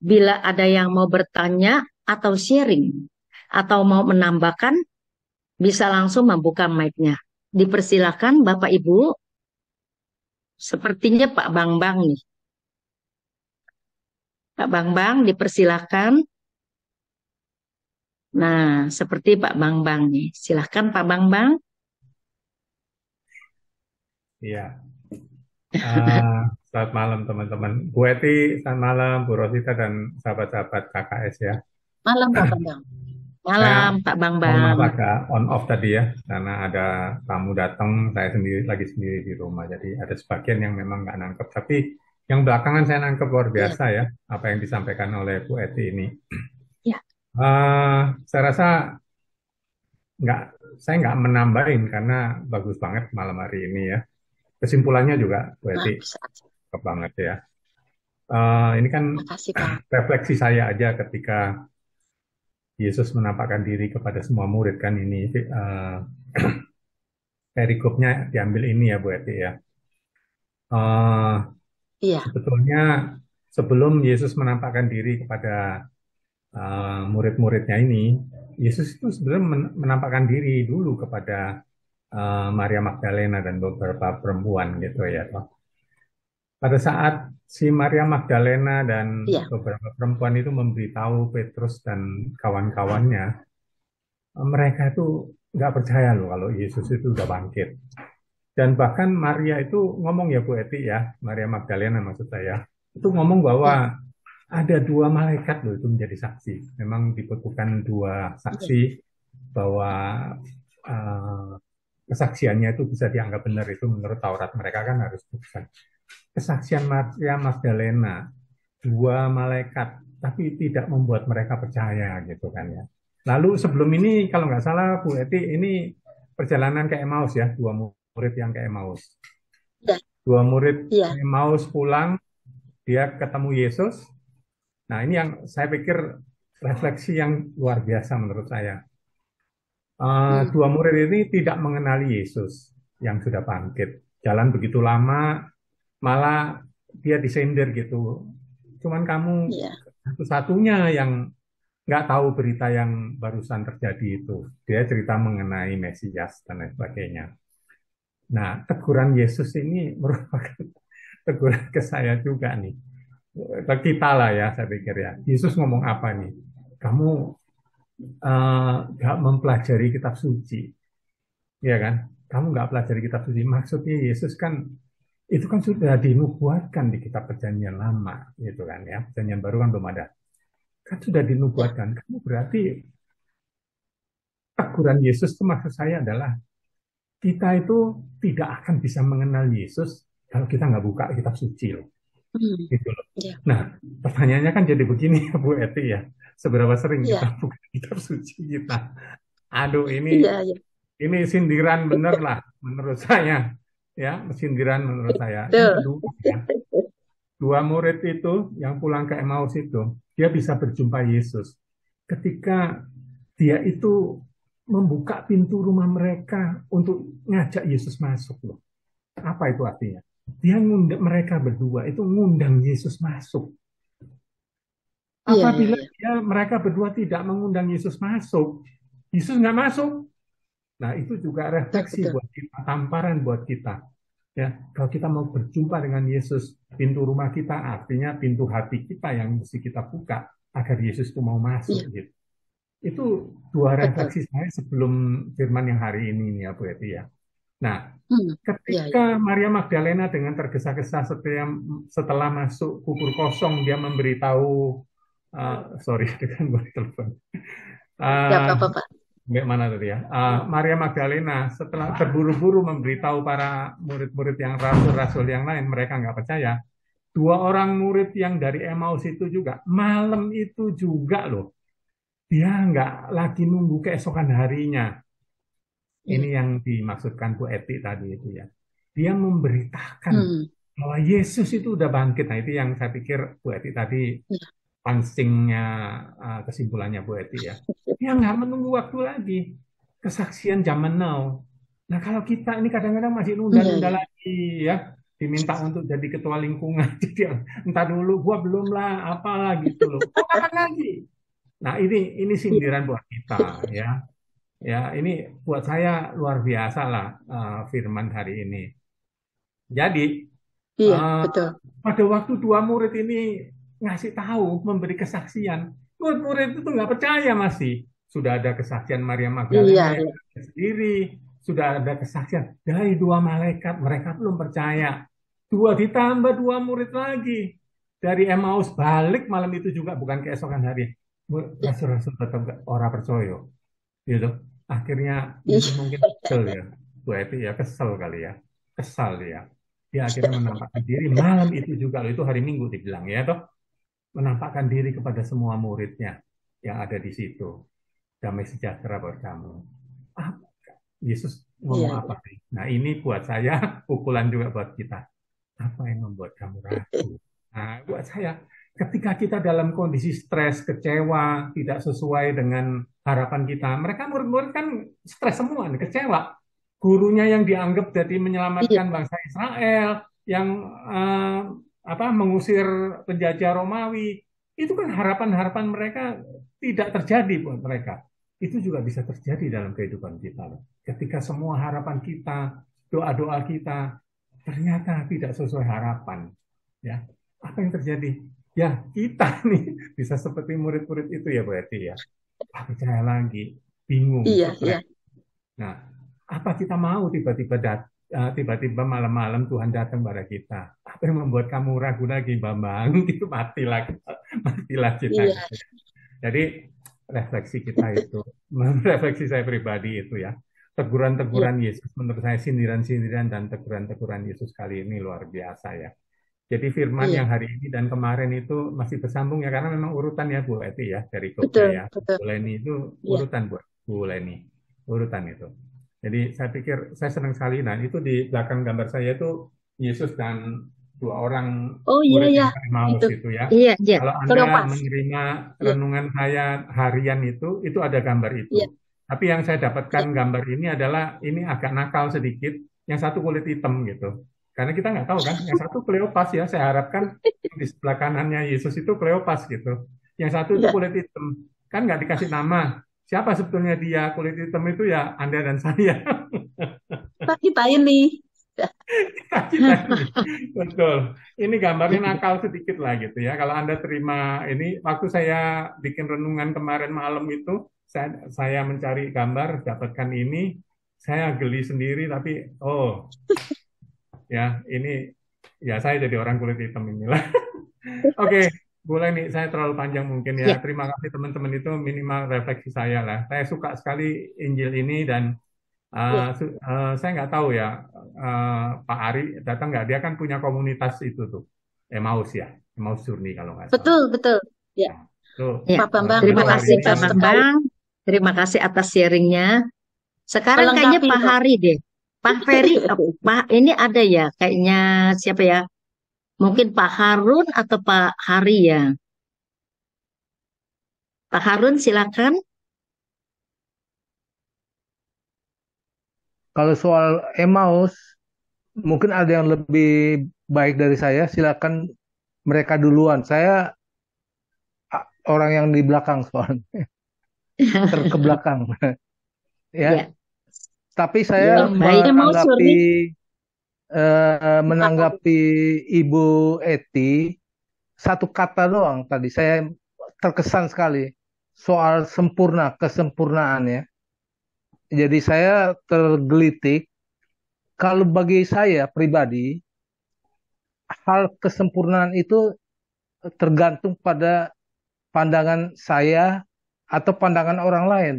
bila ada yang mau bertanya atau sharing atau mau menambahkan bisa langsung membuka mic-nya. Dipersilakan Bapak Ibu. Sepertinya Pak Bambang nih. Pak Bambang dipersilakan. Nah, seperti Pak Bambang nih. Silahkan Pak Bambang. Iya. Selamat malam teman-teman. Bu Eti, selamat malam. Bu Rosita dan sahabat-sahabat KKS ya. Malam, Pak Bambang. Malam Pak Mohon Bambang. maaf agak on off tadi ya, karena ada tamu datang, saya lagi sendiri di rumah. Jadi ada sebagian yang memang nggak nangkep. Tapi yang belakangan saya nangkep luar biasa ya, apa yang disampaikan oleh Bu Eti ini. Ya. Saya rasa saya nggak menambahin karena bagus banget malam hari ini ya. Kesimpulannya juga Bu Eti cakep banget ya. Ini kan Makasih, Pak. refleksi saya aja ketika Yesus menampakkan diri kepada semua murid kan ini perikopnya diambil ini ya Bu Eti ya. Iya. Sebetulnya sebelum Yesus menampakkan diri kepada murid-muridnya ini, Yesus itu sebenarnya menampakkan diri dulu kepada Maria Magdalena dan beberapa perempuan gitu ya toh. pada saat si Maria Magdalena dan Iya, beberapa perempuan itu memberitahu Petrus dan kawan-kawannya, mereka itu nggak percaya loh kalau Yesus itu udah bangkit. Dan bahkan Maria itu ngomong ya Bu Eti ya, Maria Magdalena maksud saya, itu ngomong bahwa iya, ada dua malaikat loh itu menjadi saksi. Memang dibutuhkan dua iya, saksi bahwa eh, kesaksiannya itu bisa dianggap benar itu menurut Taurat mereka kan harus bukti. Kesaksian Maria Magdalena, dua malaikat, tapi tidak membuat mereka percaya gitu kan ya. Lalu sebelum ini kalau nggak salah Bu Eti ini perjalanan ke Emmaus ya, dua murid yang ke Emmaus. iya, Dua murid iya, Emmaus pulang, dia ketemu Yesus. Nah ini yang saya pikir refleksi yang luar biasa menurut saya. hmm, Dua murid ini tidak mengenali Yesus yang sudah bangkit. Jalan begitu lama, malah dia disindir gitu. Cuman kamu iya, satu-satunya yang nggak tahu berita yang barusan terjadi itu. Dia cerita mengenai Mesias dan lain sebagainya. Nah, teguran Yesus ini merupakan teguran ke saya juga nih. Ke kita lah ya, saya pikir ya. Yesus ngomong apa nih? Kamu nggak mempelajari kitab suci, ya kan? Kamu nggak pelajari kitab suci. Maksudnya Yesus kan itu kan sudah dinubuatkan di kitab perjanjian lama, gitu kan ya. Perjanjian baru kan belum ada. Kan sudah iya, dinubuatkan. Kamu berarti teguran Yesus itu maksud saya adalah kita itu tidak akan bisa mengenal Yesus kalau kita nggak buka kitab suci loh. hmm, Gitu loh. iya, Nah, pertanyaannya kan jadi begini ya Bu Eti ya. Seberapa sering kita iya, buka kitab suci kita? Aduh, iya, iya, ini sindiran bener lah menurut saya. Ya, sindiran menurut saya. Yang betul. kedua ya, dua murid itu yang pulang ke Emmaus itu, dia bisa berjumpa Yesus ketika dia itu membuka pintu rumah mereka untuk ngajak Yesus masuk loh. Apa itu artinya? Dia ngundang mereka berdua itu ngundang Yesus masuk. Iya, iya, Apabila iya, mereka berdua tidak mengundang Yesus masuk, Yesus nggak masuk. Nah itu juga betul, refleksi betul. buat kita, tamparan buat kita. Ya, kalau kita mau berjumpa dengan Yesus, pintu rumah kita artinya pintu hati kita yang mesti kita buka agar Yesus itu mau masuk Iya, gitu. Itu dua betul. refleksi saya sebelum firman yang hari ini ya Bu Eti ya. Nah, Hmm, iya, iya, ketika Maria Magdalena dengan tergesa-gesa setelah masuk kubur kosong, dia memberitahu, sorry, dengan gue telepon. ya, Uh, apa-apa, Pak. Sampai mana tadi ya? Maria Magdalena setelah terburu-buru memberitahu para murid-murid yang rasul-rasul yang lain, mereka nggak percaya. Dua orang murid yang dari Emmaus itu juga, malam itu juga loh. Dia nggak lagi nunggu keesokan harinya. Ini Iya, yang dimaksudkan Bu Eti tadi itu ya. Dia memberitakan hmm, bahwa Yesus itu udah bangkit. Nah itu yang saya pikir Bu Eti tadi iya, pancingnya, kesimpulannya Bu Eti ya. Dia nggak menunggu waktu lagi. Kesaksian zaman now. Nah kalau kita ini kadang-kadang masih iya, nunda-nunda iya, lagi ya. Diminta untuk jadi ketua lingkungan. Jadi, entah dulu, gua belum lah, apalah gitu loh. Kok kapan lagi? Nah ini iya, sindiran buat kita ya. Ya, ini buat saya luar biasa lah firman hari ini. Jadi, iya, eh, betul. pada waktu dua murid ini ngasih tahu, memberi kesaksian, murid-murid itu nggak percaya masih. Sudah ada kesaksian Maria Iya, Magdalena yang iya, sendiri, sudah ada kesaksian dari dua malaikat, mereka belum percaya. Dua ditambah dua murid lagi dari Emmaus balik malam itu juga bukan keesokan hari. iya, Rasul-rasul tetap orang percaya gitu. Akhirnya Yesus iya, mungkin kesel ya, Bu Eti ya kesel kali ya, kesal ya. Dia akhirnya menampakkan diri malam itu juga, loh, itu hari Minggu dibilang ya toh, menampakkan diri kepada semua muridnya yang ada di situ. Damai sejahtera buat kamu. Ah, Yesus iya, ngomong iya. apa sih? Nah ini buat saya pukulan juga buat kita. Apa yang membuat kamu ragu? Nah, buat saya, ketika kita dalam kondisi stres, kecewa, tidak sesuai dengan harapan kita, mereka murid-murid kan stres semua, nih, kecewa. Gurunya yang dianggap jadi Iya, menyelamatkan bangsa Israel, yang mengusir penjajah Romawi, itu kan harapan-harapan mereka tidak terjadi buat mereka. Itu juga bisa terjadi dalam kehidupan kita. Ketika semua harapan kita, doa-doa kita ternyata tidak sesuai harapan. Ya, apa yang terjadi? Ya, kita nih bisa seperti murid-murid itu ya berarti ya. Ah, percaya lagi, bingung, Iya, iya, stres. Nah, apa kita mau tiba-tiba malam-malam Tuhan datang pada kita? Apa yang membuat kamu ragu lagi, Bambang? Itu matilah, matilah kita iya, gitu. Jadi refleksi kita itu, refleksi saya pribadi itu ya, iya, teguran-teguran Yesus menurut saya sindiran-sindiran dan teguran-teguran Yesus kali ini luar biasa ya. Jadi firman iya. yang hari ini dan kemarin itu masih bersambung ya karena memang urutan ya Bu Eti ya dari Jogja Betul, ya. betul. Bu Leni itu Iya. urutan Bu Leni, urutan itu. Jadi saya pikir saya senang sekali. Nah itu di belakang gambar saya itu Yesus dan dua orang Oh iya, murid iya. yang dari Maus Itu itu ya. Iya, iya. Kalau Anda Kleopas. menerima Iya, renungan saya harian itu ada gambar iya, itu. Tapi yang saya iya. dapatkan gambar ini adalah ini agak nakal sedikit. Yang satu kulit hitam gitu. Karena kita nggak tahu kan. Yang satu Kleopas ya. Saya harapkan di sebelah kanannya Yesus itu Kleopas gitu. Yang satu itu Iya. kulit hitam. Kan nggak dikasih nama. Siapa sebetulnya dia kulit hitam itu ya Anda dan saya. Kita ini. Kita ini. Betul. Ini gambarnya nakal sedikit lah gitu ya. Kalau Anda terima ini, waktu saya bikin renungan kemarin malam itu, saya mencari gambar, dapatkan ini, saya geli sendiri, tapi oh ya ini ya saya jadi orang kulit hitam inilah. Oke, boleh nih saya terlalu panjang mungkin ya. Ya, Terima kasih teman-teman itu minimal refleksi saya lah. Saya suka sekali Injil ini dan Iya. saya nggak tahu ya, Pak Ari datang nggak? Dia kan punya komunitas itu tuh, Emmaus ya, Emmaus Journey kalau nggak salah. Betul, betul. Ya, Nah, itu ya. Pak Bambang Terima betul hari kasih ini Pak komunitas sekali Bambang. Terima kasih atas sharingnya. Sekarang kayaknya melengkapi Pak kok. Hari deh. Pak Ferry, Pak ini ada ya, kayaknya siapa ya? Mungkin Pak Harun atau Pak Hari ya. Pak Harun silakan. Kalau soal Emmaus, mungkin ada yang lebih baik dari saya. Silakan mereka duluan. Saya orang yang di belakang soalnya, terkebelakang. Ya, Ya, tapi Ya, saya baik. mau menanggapi Surni. menanggapi Ibu Eti satu kata doang tadi. Saya terkesan sekali soal sempurna, kesempurnaan ya. Jadi saya tergelitik. Kalau bagi saya pribadi, hal kesempurnaan itu tergantung pada pandangan saya atau pandangan orang lain.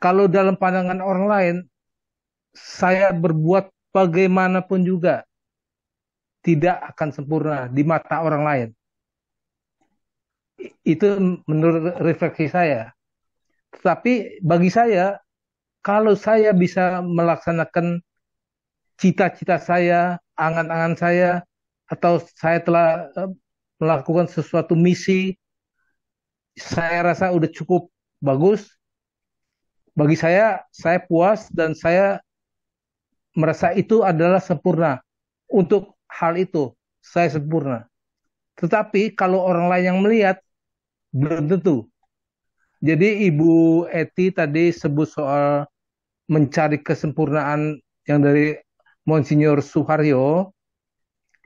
Kalau dalam pandangan orang lain, saya berbuat bagaimanapun juga tidak akan sempurna di mata orang lain. Itu menurut refleksi saya. Tetapi bagi saya, kalau saya bisa melaksanakan cita-cita saya, angan-angan saya, atau saya telah melakukan sesuatu misi, saya rasa udah cukup bagus. Bagi saya puas dan saya merasa itu adalah sempurna. Untuk hal itu, saya sempurna. Tetapi kalau orang lain yang melihat, belum tentu. Jadi Ibu Eti tadi sebut soal mencari kesempurnaan yang dari Monsinyur Suharyo,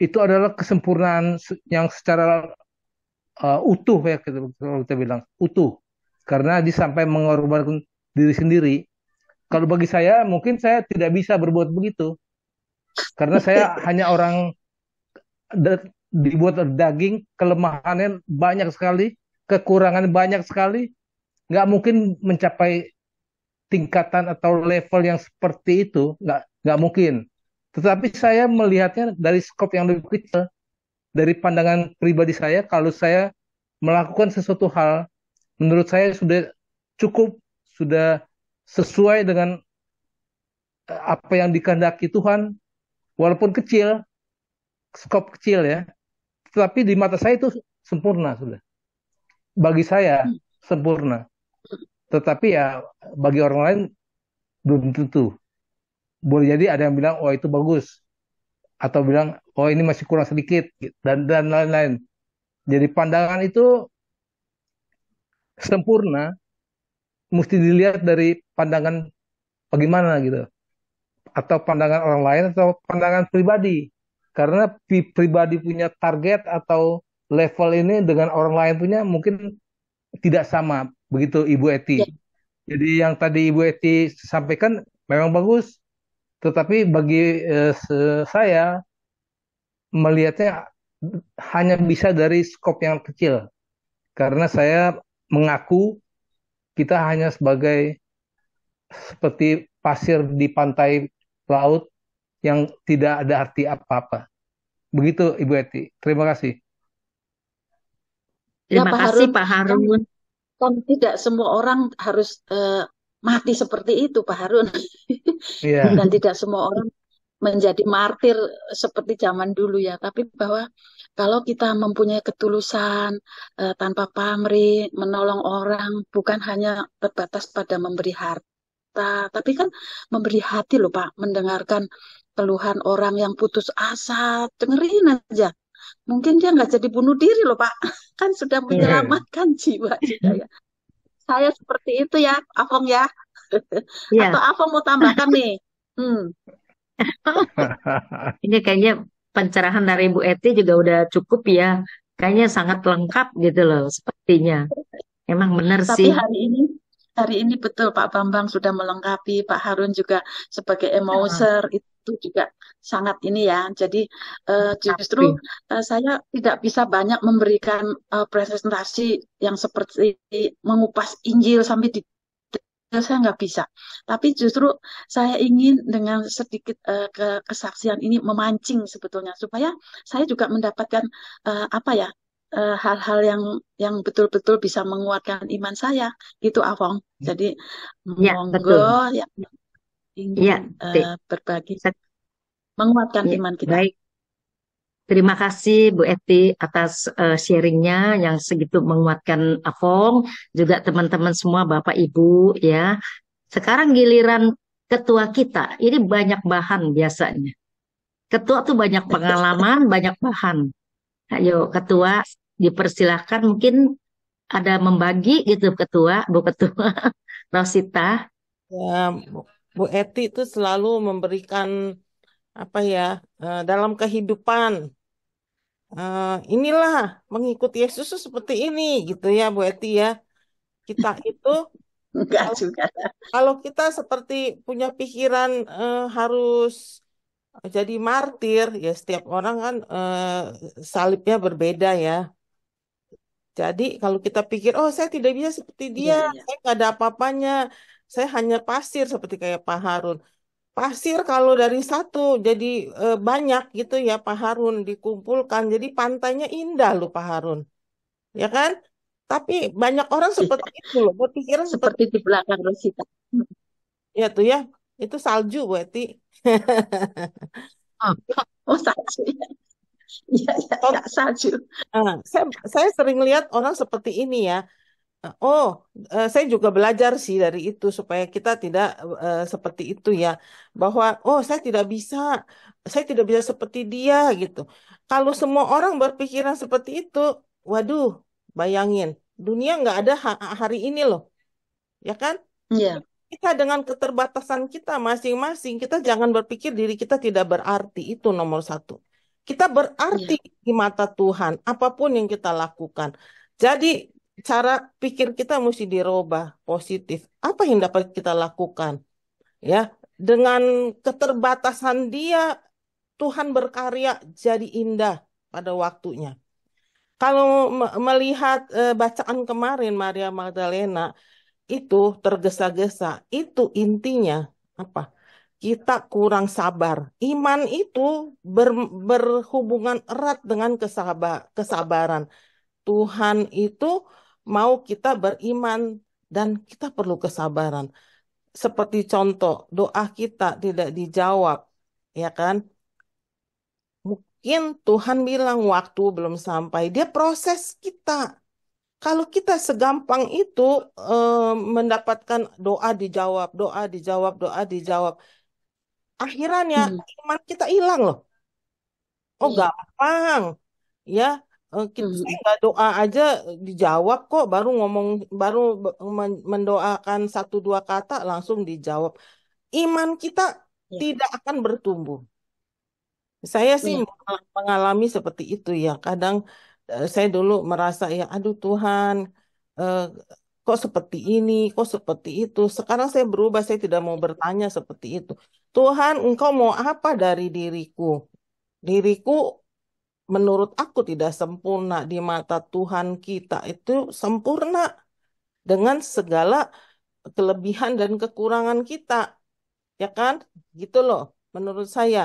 itu adalah kesempurnaan yang secara utuh ya, kalau kita bilang, utuh. Karena dia sampai mengorbankan diri sendiri. Kalau bagi saya, mungkin saya tidak bisa berbuat begitu. Karena saya hanya orang dibuat dari daging, kelemahannya banyak sekali, kekurangan banyak sekali, nggak mungkin mencapai tingkatan atau level yang seperti itu, nggak mungkin. Tetapi saya melihatnya dari skop yang lebih kecil, dari pandangan pribadi saya, kalau saya melakukan sesuatu hal, menurut saya sudah cukup, sudah sesuai dengan apa yang dikehendaki Tuhan, walaupun kecil, skop kecil ya, tetapi di mata saya itu sempurna sudah. Bagi saya sempurna. Tetapi ya bagi orang lain belum tentu. Boleh jadi ada yang bilang, oh itu bagus. Atau bilang, oh ini masih kurang sedikit. Dan lain-lain. Jadi pandangan itu sempurna, mesti dilihat dari pandangan bagaimana gitu. Atau pandangan orang lain, atau pandangan pribadi. Karena pribadi punya target atau level ini dengan orang lain punya mungkin tidak sama. Begitu Ibu Eti. Ya, Jadi yang tadi Ibu Eti sampaikan memang bagus, tetapi bagi saya melihatnya hanya bisa dari skop yang kecil. Karena saya mengaku kita hanya sebagai seperti pasir di pantai laut yang tidak ada arti apa-apa. Begitu Ibu Eti. Terima kasih. ya Terima Pak kasih Harun, Pak kan, Harun. kan tidak semua orang harus mati seperti itu Pak Harun. Iya. Dan tidak semua orang menjadi martir seperti zaman dulu ya. Tapi bahwa kalau kita mempunyai ketulusan tanpa pamrih, menolong orang, bukan hanya terbatas pada memberi harta, tapi kan memberi hati loh Pak, mendengarkan keluhan orang yang putus asa, dengerin aja. Mungkin dia nggak jadi bunuh diri loh Pak, kan sudah Iya. menyelamatkan jiwa juga ya. Saya seperti itu ya, Afong ya. Atau Iya. Afong mau tambahkan nih? Hmm, Ini kayaknya pencerahan dari Bu Eti juga udah cukup ya. Kayaknya sangat lengkap gitu loh sepertinya. Emang benar tapi sih. hari ini betul Pak Bambang sudah melengkapi, Pak Harun juga sebagai emoser itu juga sangat ini ya. Jadi justru Tapi saya tidak bisa banyak memberikan presentasi yang seperti mengupas Injil sampai di saya nggak bisa. Tapi justru saya ingin dengan sedikit kesaksian ini memancing sebetulnya supaya saya juga mendapatkan apa ya hal-hal yang betul-betul bisa menguatkan iman saya gitu Avong. Jadi ya monggo betul. ya ingin Ya, berbagi menguatkan ya, iman kita. baik. Terima kasih Bu Eti atas sharingnya yang segitu menguatkan Afong, juga teman-teman semua Bapak Ibu ya. Sekarang giliran ketua kita, ini banyak bahan biasanya. Ketua tuh banyak pengalaman, banyak bahan. Ayo ketua, dipersilahkan mungkin ada membagi gitu ketua, Bu Ketua Rosita. Ya, Bu Bu Eti itu selalu memberikan apa ya dalam kehidupan inilah mengikuti Yesus tuh seperti ini gitu ya Bu Eti ya. Kita itu Enggak kalau juga. kalau kita seperti punya pikiran harus jadi martir ya setiap orang kan salibnya berbeda ya. Jadi kalau kita pikir oh saya tidak bisa seperti dia, Iya, iya. saya nggak ada apa-apanya, saya hanya pasir seperti kayak Pak Harun. Pasir kalau dari satu jadi banyak gitu ya Pak Harun dikumpulkan jadi pantainya indah loh Pak Harun ya kan tapi banyak orang Iya. seperti itu loh berpikiran seperti Seperti di belakang Rosita. ya tuh ya itu salju Bu Eti. Oh, Oh, salju. Iya, iya, iya, Kon- salju. saya sering lihat orang seperti ini ya. Oh, saya juga belajar sih dari itu supaya kita tidak seperti itu ya, bahwa oh saya tidak bisa seperti dia gitu. Kalau semua orang berpikiran seperti itu, waduh, bayangin, dunia nggak ada hari ini loh, ya kan? Iya, Kita dengan keterbatasan kita masing-masing, kita jangan berpikir diri kita tidak berarti, itu nomor satu. Kita berarti iya, di mata Tuhan, apapun yang kita lakukan. Jadi, cara pikir kita mesti dirubah positif. Apa yang dapat kita lakukan? Ya, dengan keterbatasan dia, Tuhan berkarya jadi indah pada waktunya. Kalau melihat bacaan kemarin Maria Magdalena, itu tergesa-gesa. Itu intinya apa? Kita kurang sabar. Iman itu berhubungan erat dengan kesabaran. Tuhan itu mau kita beriman dan kita perlu kesabaran. Seperti contoh, doa kita tidak dijawab, ya kan? Mungkin Tuhan bilang waktu belum sampai. Dia proses kita. Kalau kita segampang itu mendapatkan doa dijawab, doa dijawab, akhirannya hmm, iman kita hilang loh. Oh iya, gampang, ya. Saya hmm, nggak doa aja dijawab kok. Baru mendoakan satu dua kata langsung dijawab. Iman kita iya, tidak akan bertumbuh. Saya sih Iya. mengalami seperti itu ya. Kadang saya dulu merasa ya, aduh Tuhan, eh, kok seperti ini, kok seperti itu. Sekarang saya berubah, saya tidak mau bertanya seperti itu. Tuhan, Engkau mau apa dari diriku? Diriku menurut aku tidak sempurna di mata Tuhan kita itu sempurna dengan segala kelebihan dan kekurangan kita, ya kan? Gitu loh, menurut saya.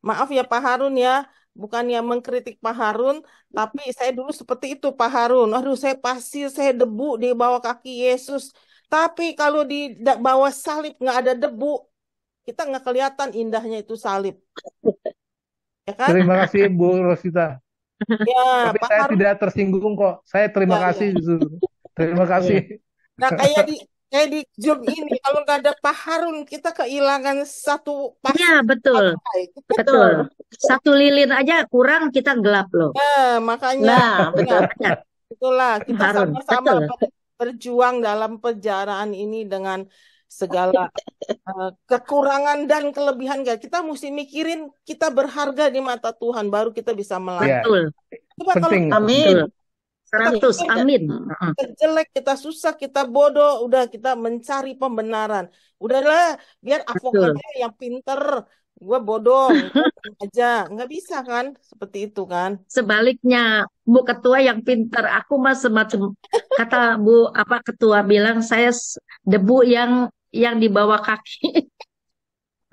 Maaf ya Pak Harun ya, bukannya mengkritik Pak Harun, tapi saya dulu seperti itu Pak Harun. Aduh, saya pasir, saya debu di bawah kaki Yesus. Tapi kalau di bawah salib nggak ada debu, kita nggak kelihatan indahnya itu salib, ya kan? Terima kasih Bu Rosita. Ya, Tapi Pak saya Harun. tidak tersinggung kok. Saya terima Ya, kasih ya. justru. Terima kasih. Iya. Nah, kayak di Zoom ini, kalau nggak ada Pak Harun, kita kehilangan satu Iya, pasang betul. partai. Betul. Satu lilin aja kurang kita gelap loh. Makanya, Nah, ya, betul. Benar, itulah kita Harun. sama-sama Betul. berjuang dalam perjalanan ini dengan segala kekurangan dan kelebihan. Kita mesti mikirin kita berharga di mata Tuhan, baru kita bisa Ya, melayani. Betul. Coba kalau penting. kita Amin. Betul. kita 100. pikir deh, Amin. Hmm. Heeh. kita jelek, kita susah, kita bodoh, udah kita mencari pembenaran. Udahlah, biar Betul. advokatnya yang pinter, gue bodong, gue aja. Nggak bisa kan, seperti itu kan. Sebaliknya, Bu Ketua yang pintar. Aku mah semacam kata Bu apa Ketua bilang saya debu yang di bawah kaki.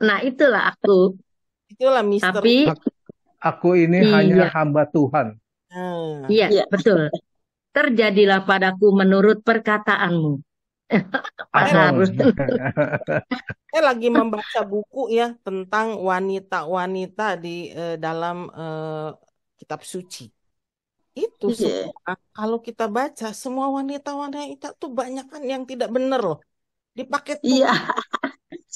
Nah, itulah aku. Itulah misteri. Tapi Aku ini hanya iya, hamba Tuhan. Nah, iya, Iya. betul. Terjadilah padaku menurut perkataanmu. Pak saya, Harun. saya lagi membaca buku ya tentang wanita-wanita di dalam kitab suci. Itu Iya. semua, kalau kita baca, semua wanita-wanita tuh banyak kan yang tidak benar loh. Dipakai Iya.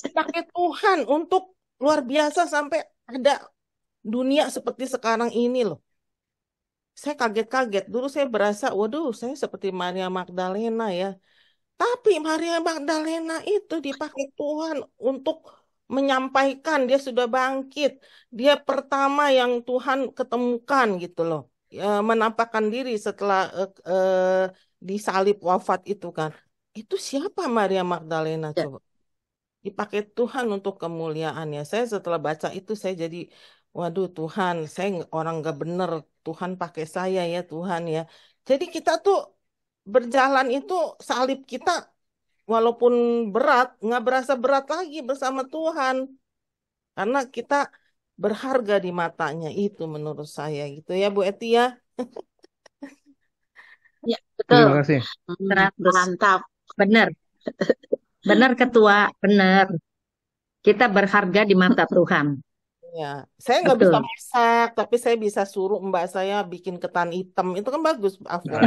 dipakai Tuhan untuk luar biasa sampai ada dunia seperti sekarang ini loh. Saya kaget-kaget. Dulu saya berasa, waduh, saya seperti Maria Magdalena ya. Tapi Maria Magdalena itu dipakai Tuhan untuk menyampaikan dia sudah bangkit. Dia pertama yang Tuhan ketemukan gitu loh. Menampakkan diri setelah disalib wafat itu kan. Itu siapa Maria Magdalena Ya. coba? Dipakai Tuhan untuk kemuliaannya. Saya setelah baca itu saya jadi, waduh Tuhan, saya orang nggak bener. Tuhan pakai saya ya Tuhan ya. Jadi kita tuh berjalan itu salib kita walaupun berat, nggak berasa berat lagi bersama Tuhan. Karena kita berharga di matanya itu menurut saya gitu ya Bu Eti ya. Ya, Terima betul. kasih. 100. Mantap. Benar. Benar Ketua. Benar. Kita berharga di mata Tuhan. Ya, saya nggak bisa Betul. masak, tapi saya bisa suruh mbak saya bikin ketan hitam. Itu kan bagus, Afgan.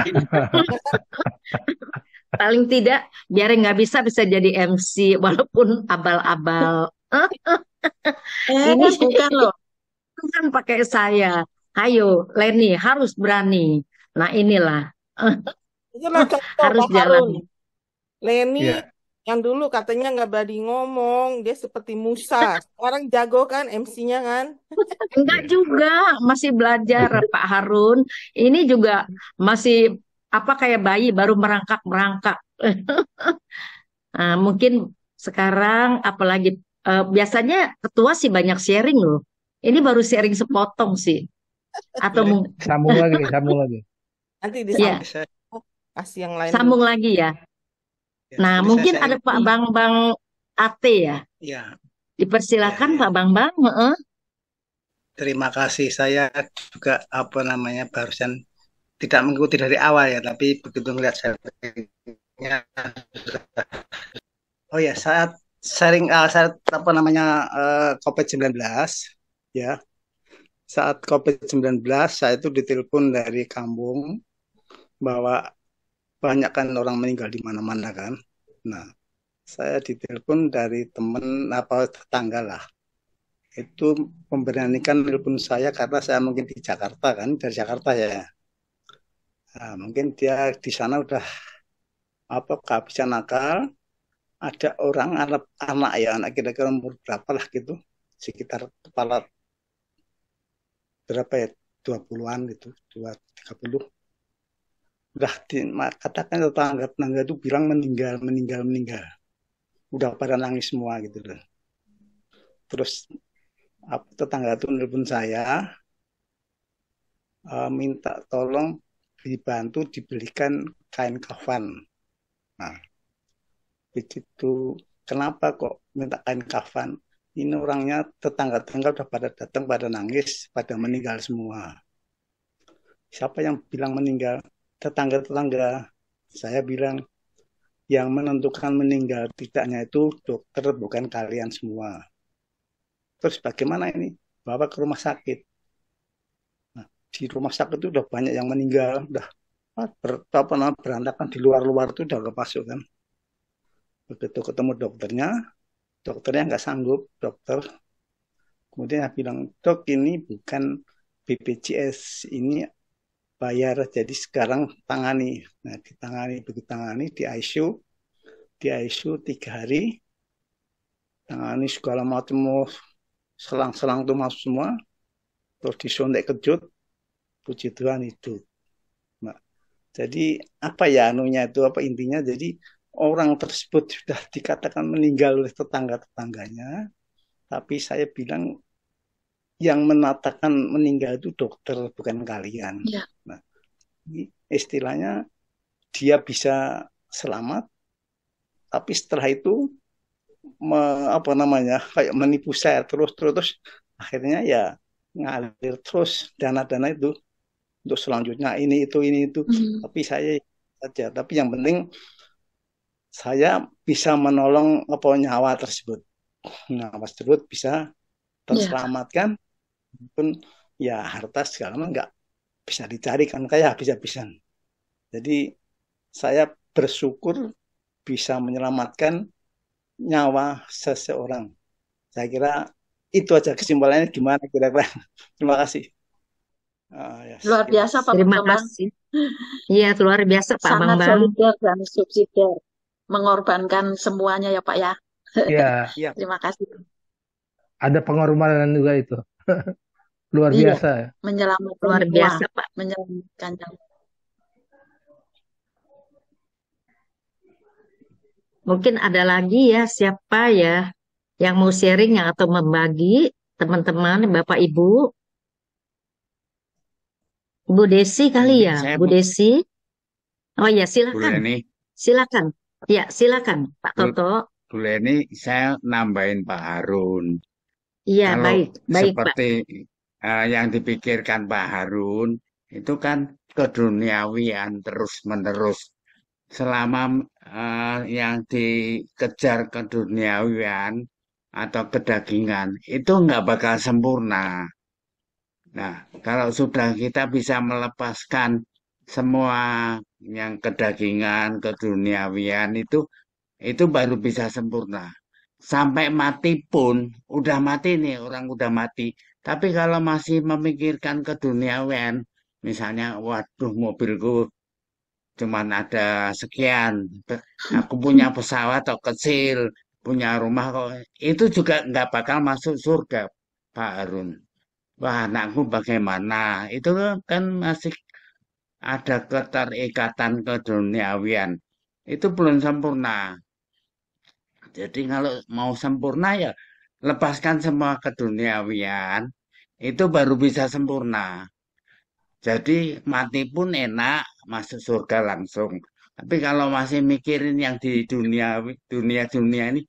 Paling tidak biar nggak bisa jadi MC walaupun abal-abal. Ini Bukan loh. kan pakai saya. Ayo, Leni harus berani. Nah, inilah Itulah contoh harus Pak Harun. jalan. Leni Ya, yang dulu katanya nggak berani ngomong, dia seperti Musa. Sekarang jago kan MC-nya kan? Enggak ya. juga, masih belajar Pak Harun. Ini juga masih apa kayak bayi baru merangkak-merangkak. Nah, mungkin sekarang apalagi biasanya ketua sih banyak sharing loh. Ini baru sharing sepotong sih. Atau Boleh, mungkin Sambung lagi, sambung lagi. Nanti ya, disambung saya kasih yang lain dulu. sambung lagi ya. ya, Nah, boleh mungkin saya ada Pak Bambang AT ya. ya, Dipersilakan ya. Pak Bambang. Heeh. Terima kasih. Saya juga apa namanya barusan tidak mengikuti dari awal ya, tapi begitu melihat sharingnya. Oh ya, saat apa namanya COVID-19 ya. Saat COVID-19 saya itu ditelepon dari kampung bahwa banyak kan orang meninggal di mana-mana kan. Nah, saya ditelepon dari teman apa tetangga lah. Itu memberanikan telepon saya karena saya mungkin di Jakarta kan, dari Jakarta ya. Nah, mungkin dia di sana udah apa kehabisan akal. Ada orang anak ya, anak kira-kira umur berapa lah gitu, sekitar kepala berapa ya, 20-an gitu, 30. Udah katakan tetangga-tetangga itu bilang meninggal, meninggal, meninggal. Udah pada nangis semua gitu loh. Terus tetangga itu nelpon saya, minta tolong dibantu dibelikan kain kafan. Nah, itu kenapa kok minta kain kafan? Ini orangnya tetangga-tetangga udah pada datang, pada nangis, pada meninggal semua. Siapa yang bilang meninggal? Tetangga-tetangga. Saya bilang yang menentukan meninggal tidaknya itu dokter, bukan kalian semua. Terus bagaimana ini? Bawa ke rumah sakit. Nah, di rumah sakit itu udah banyak yang meninggal, udah berantakan di luar-luar itu udah gak masuk kan. Begitu ketemu dokternya nggak sanggup, dokter. Kemudian saya bilang, dok ini bukan BPJS, ini bayar, jadi sekarang tangani. Nah, ditangani, begitu tangani di ICU 3 hari, tangani segala macam, selang-selang tuh masuk semua, terus disuntik kejut, puji Tuhan hidup. Nah, jadi apa ya anunya itu, apa intinya, jadi orang tersebut sudah dikatakan meninggal oleh tetangga-tetangganya, tapi saya bilang yang menatakan meninggal itu dokter, bukan kalian. Ya. Nah, istilahnya dia bisa selamat, tapi setelah itu apa namanya, kayak menipu saya terus akhirnya ya ngalir terus dana-dana itu untuk selanjutnya ini itu. Tapi saya saja, tapi yang penting saya bisa menolong apa nyawa tersebut bisa terselamatkan, pun ya harta segala macam nggak bisa dicari kan, kayak habis-habisan. Jadi saya bersyukur bisa menyelamatkan nyawa seseorang. Saya kira itu aja kesimpulannya, gimana kira-kira. Terima kasih. Yes. Luar biasa Pak Terima Bambang. kasih. Iya, luar biasa Pak Sangat Bambang. solider dan subsidiar, mengorbankan semuanya ya Pak ya. Iya. Terima kasih. Ada pengorbanan juga itu. Luar biasa. Menyelamatkan luar biasa nyawa, Pak. menyelamatkan nyawa. Mungkin ada lagi ya, siapa ya yang mau sharing atau membagi, teman-teman, Bapak Ibu. Bu Desi kali ya, Bu Desi. Oh ya, silakan. Silakan. Ya, silakan Pak Toto. Bu Leni, saya nambahin Pak Harun. Iya, Kalau baik seperti yang dipikirkan Pak Harun, itu kan keduniawian terus-menerus. Selama yang dikejar keduniawian atau kedagingan, itu nggak bakal sempurna. Nah, kalau sudah kita bisa melepaskan semua yang kedagingan, keduniawian itu baru bisa sempurna. Sampai mati pun, udah mati nih, orang udah mati. Tapi kalau masih memikirkan keduniawian, misalnya, waduh mobilku cuman ada sekian, aku punya pesawat atau kecil, punya rumah kok, itu juga nggak bakal masuk surga, Pak Harun. Wah, anakku bagaimana? Itu kan masih ada keterikatan keduniawian. Itu belum sempurna. Jadi kalau mau sempurna ya lepaskan semua keduniawian, itu baru bisa sempurna. Jadi mati pun enak, masuk surga langsung. Tapi kalau masih mikirin yang di dunia ini,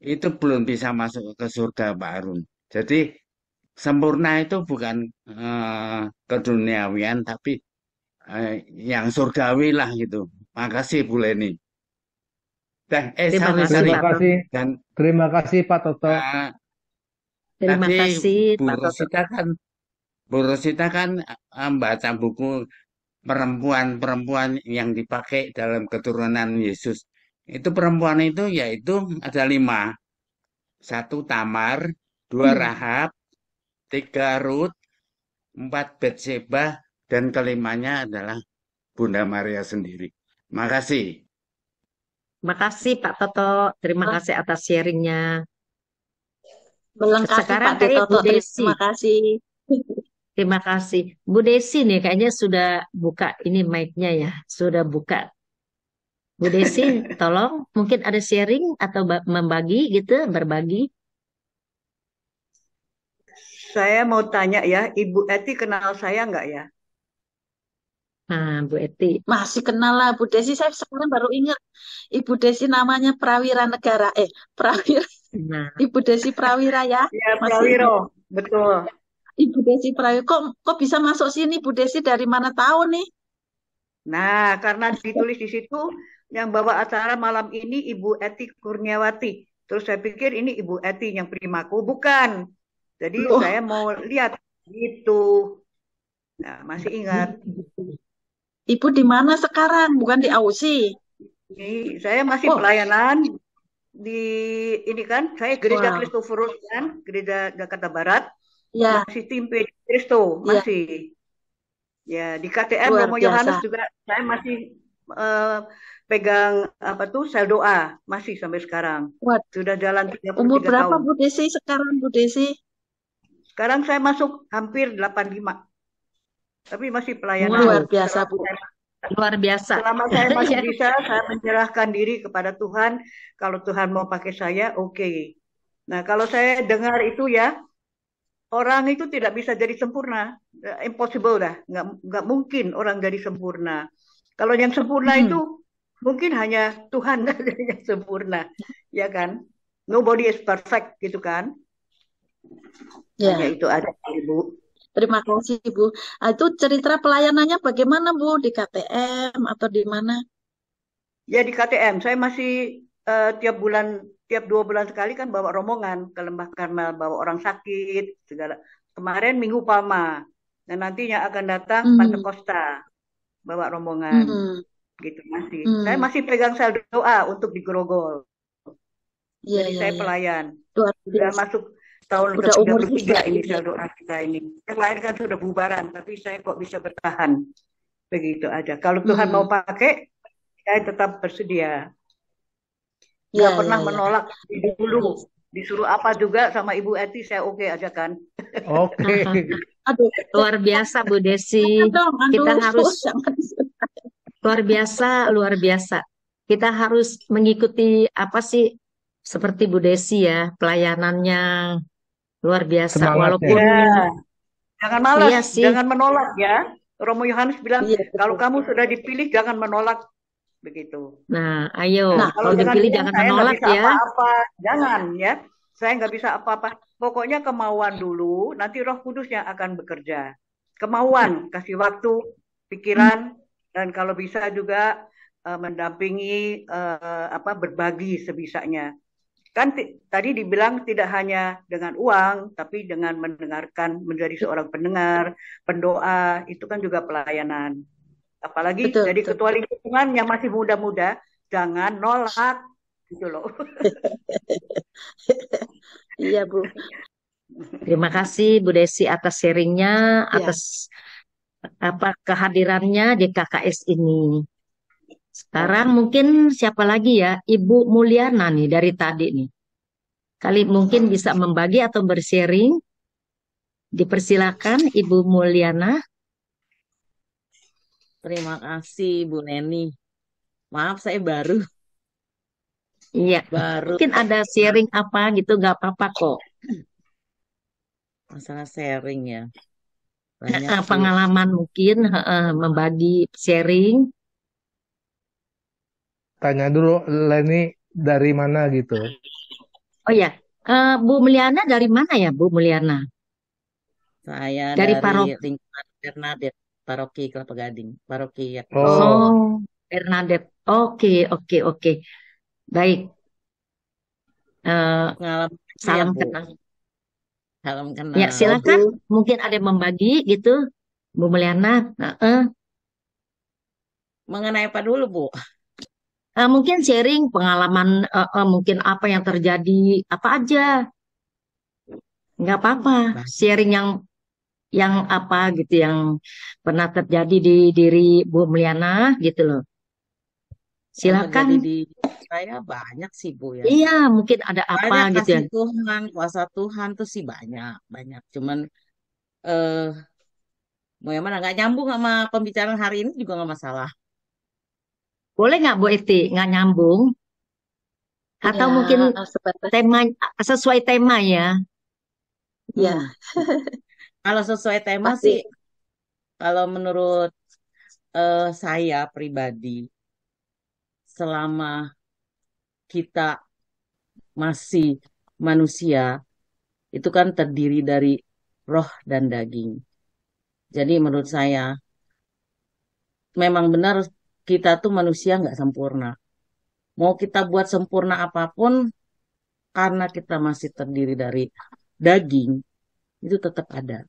itu belum bisa masuk ke surga, Pak Harun. Jadi sempurna itu bukan keduniawian, tapi yang surgawi lah gitu. Makasih Bu Leni. Terima kasih, Terima kasih Pak Toto. Terima tadi kasih Bu Pak Toto. Rosita kan membaca buku perempuan-perempuan yang dipakai dalam keturunan Yesus. Itu perempuan itu yaitu ada 5. 1 Tamar, 2 Rahab, 3 Rut, 4 Betseba, dan kelimanya adalah Bunda Maria sendiri. Makasih. Makasih Pak Toto. Terima kasih atas sharingnya. Melengkapi Sekarang Pak Toto. Bu Desi. Terima kasih. Terima kasih. Bu Desi nih kayaknya sudah buka ini mic-nya ya. Sudah buka. Bu Desi, tolong mungkin ada sharing atau membagi gitu, berbagi. Saya mau tanya ya, Ibu Eti kenal saya nggak ya? Nah, Bu Eti. Masih kenal lah Bu Desi. Saya sekarang baru ingat. Ibu Desi namanya Prawira Negara. Prawira. Nah, Ibu Desi Prawira ya. Ya, Masih ingat. Prawiro, betul. Ibu Desi Prawira. Kok bisa masuk sini Bu Desi, dari mana tahu nih? Nah, karena ditulis di situ yang bawa acara malam ini Ibu Eti Kurniawati. Terus saya pikir ini Ibu Eti yang primaku, bukan. Jadi Loh, saya mau lihat gitu. Nah, masih ingat. Ibu di mana sekarang? Bukan di Aussie. Ini saya masih Oh, pelayanan di ini kan, saya gereja wow. Kristoforus kan, gereja Jakarta Barat, Ya, masih tim Kristo, ya, masih. Ya, di KTM luar Romo biasa. Yohanes juga saya masih pegang apa tuh sel doa, masih sampai sekarang. Wah, Sudah jalan umur 33 berapa tahun. Bu Desi sekarang Bu Desi? Sekarang saya masuk hampir 85, tapi masih pelayanan. Luar wow, biasa Selama Bu. saya luar biasa. Selama saya masih Ya. bisa, saya menyerahkan diri kepada Tuhan. Kalau Tuhan mau pakai saya, oke. Nah, kalau saya dengar itu ya, orang itu tidak bisa jadi sempurna. Impossible dah. Nggak mungkin orang jadi sempurna. Kalau yang sempurna itu Hmm, mungkin hanya Tuhan yang sempurna. Ya kan? Nobody is perfect gitu kan. Hanya ya. itu ada Ibu. Terima kasih Bu. Itu cerita pelayanannya bagaimana Bu? Di KTM atau di mana? Ya di KTM, saya masih tiap 2 bulan sekali kan bawa rombongan ke Lembah Karmel, bawa orang sakit, segala. Kemarin Minggu Palma, dan nantinya akan datang Hmm, Pantekosta, bawa rombongan, hmm, gitu masih. Saya hmm. masih pegang sel doa untuk di Grogol, Iya, jadi iya, saya iya. pelayan. Luar Sudah biasa. masuk tahun Udah umur ke-33 juga ini ini. sel doa kita ini. Yang lain kan sudah bubaran, tapi saya kok bisa bertahan, begitu aja. Kalau Tuhan mau Hmm. pakai, saya tetap bersedia. Ya, Nggak ya, pernah ya. menolak dulu. Disuruh apa juga sama Ibu Eti, saya oke aja kan. Oke. Aduh, Luar biasa Bu Desi. jangan dong, Kita aduh, harus jangan. luar biasa, luar biasa. Kita harus mengikuti apa sih seperti Bu Desi ya, pelayanannya luar biasa. Semangatnya. Walaupun Ya, jangan malas, iya sih, jangan menolak ya. Romo Yohanes bilang, Iya, kalau betul. kamu sudah dipilih, jangan menolak. Begitu. nah ayo Nah, Kalau kalau jangan dipilih bilang, jangan saya nggak menolak bisa ya. apa-apa. Jangan ya. Saya nggak bisa apa-apa. Pokoknya kemauan dulu, nanti Roh Kudus yang akan bekerja. Kemauan, kasih waktu, pikiran, dan kalau bisa juga mendampingi, berbagi sebisanya. Kan tadi dibilang tidak hanya dengan uang, tapi dengan mendengarkan, menjadi seorang pendengar, pendoa, itu kan juga pelayanan. Apalagi betul, jadi betul. ketua lingkungan yang masih muda-muda, jangan nolak, gitu loh. Iya, Bu. Terima kasih Bu Desi atas sharingnya, Ya, atas apa kehadirannya di KKS ini. Sekarang mungkin siapa lagi ya? Ibu Mulyana nih dari tadi nih. Kali mungkin bisa membagi atau bersharing. Dipersilakan Ibu Mulyana. Terima kasih Bu Neni. Maaf saya baru Iya, baru mungkin ada sharing apa gitu, nggak apa-apa kok. masalah sharing ya. Banyak sih. Pengalaman mungkin membagi sharing. Tanya dulu Leni dari mana gitu. Oh ya, Bu Mulyana dari mana ya Bu Mulyana? Saya Dari dari Paroki. lingkungan Bernadette, Paroki Kelapa Gading, Paroki Oh, Oh, Bernadette. Oke, oke, oke. Baik. Eh, pengalaman ya salam Bu. kenal. Salam Ya, kenal. silakan. Bu. Mungkin ada yang membagi gitu, Bu Mulyana. Mengenai apa dulu Bu? Mungkin sharing pengalaman, mungkin apa yang terjadi, apa aja. Nggak apa-apa. Bah- Sharing yang apa gitu, yang pernah terjadi di diri Bu Mulyana gitu loh. Yang Silakan. terjadi di saya banyak sih Bu ya. Iya, mungkin ada apa Banyak gitu ya. kasih Tuhan, kuasa Tuhan tuh sih banyak, banyak. Cuman eh Mau yang mana? Nggak nyambung sama pembicaraan hari ini juga nggak masalah. Boleh nggak Bu Eti? Nggak nyambung? Atau Ya, mungkin sebatas tema sesuai tema ya? ya Hmm. Kalau sesuai tema pasti. sih, kalau menurut saya pribadi, selama kita masih manusia, itu kan terdiri dari roh dan daging. Jadi menurut saya, memang benar kita tuh manusia nggak sempurna. Mau kita buat sempurna apapun, karena kita masih terdiri dari daging, itu tetap ada.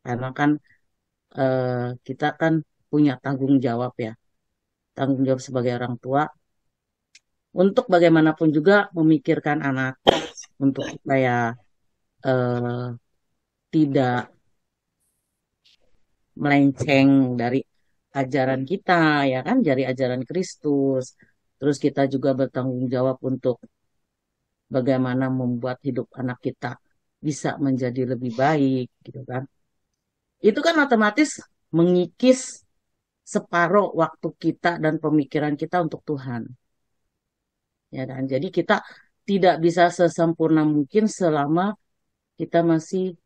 Karena kan kita kan punya tanggung jawab ya. Tanggung jawab sebagai orang tua untuk bagaimanapun juga memikirkan anak untuk supaya eh, tidak melenceng dari ajaran kita ya kan, dari ajaran Kristus. Terus kita juga bertanggung jawab untuk bagaimana membuat hidup anak kita bisa menjadi lebih baik gitu kan. Itu kan otomatis mengikis separuh waktu kita dan pemikiran kita untuk Tuhan. Ya kan? Jadi kita tidak bisa sesempurna mungkin selama kita masih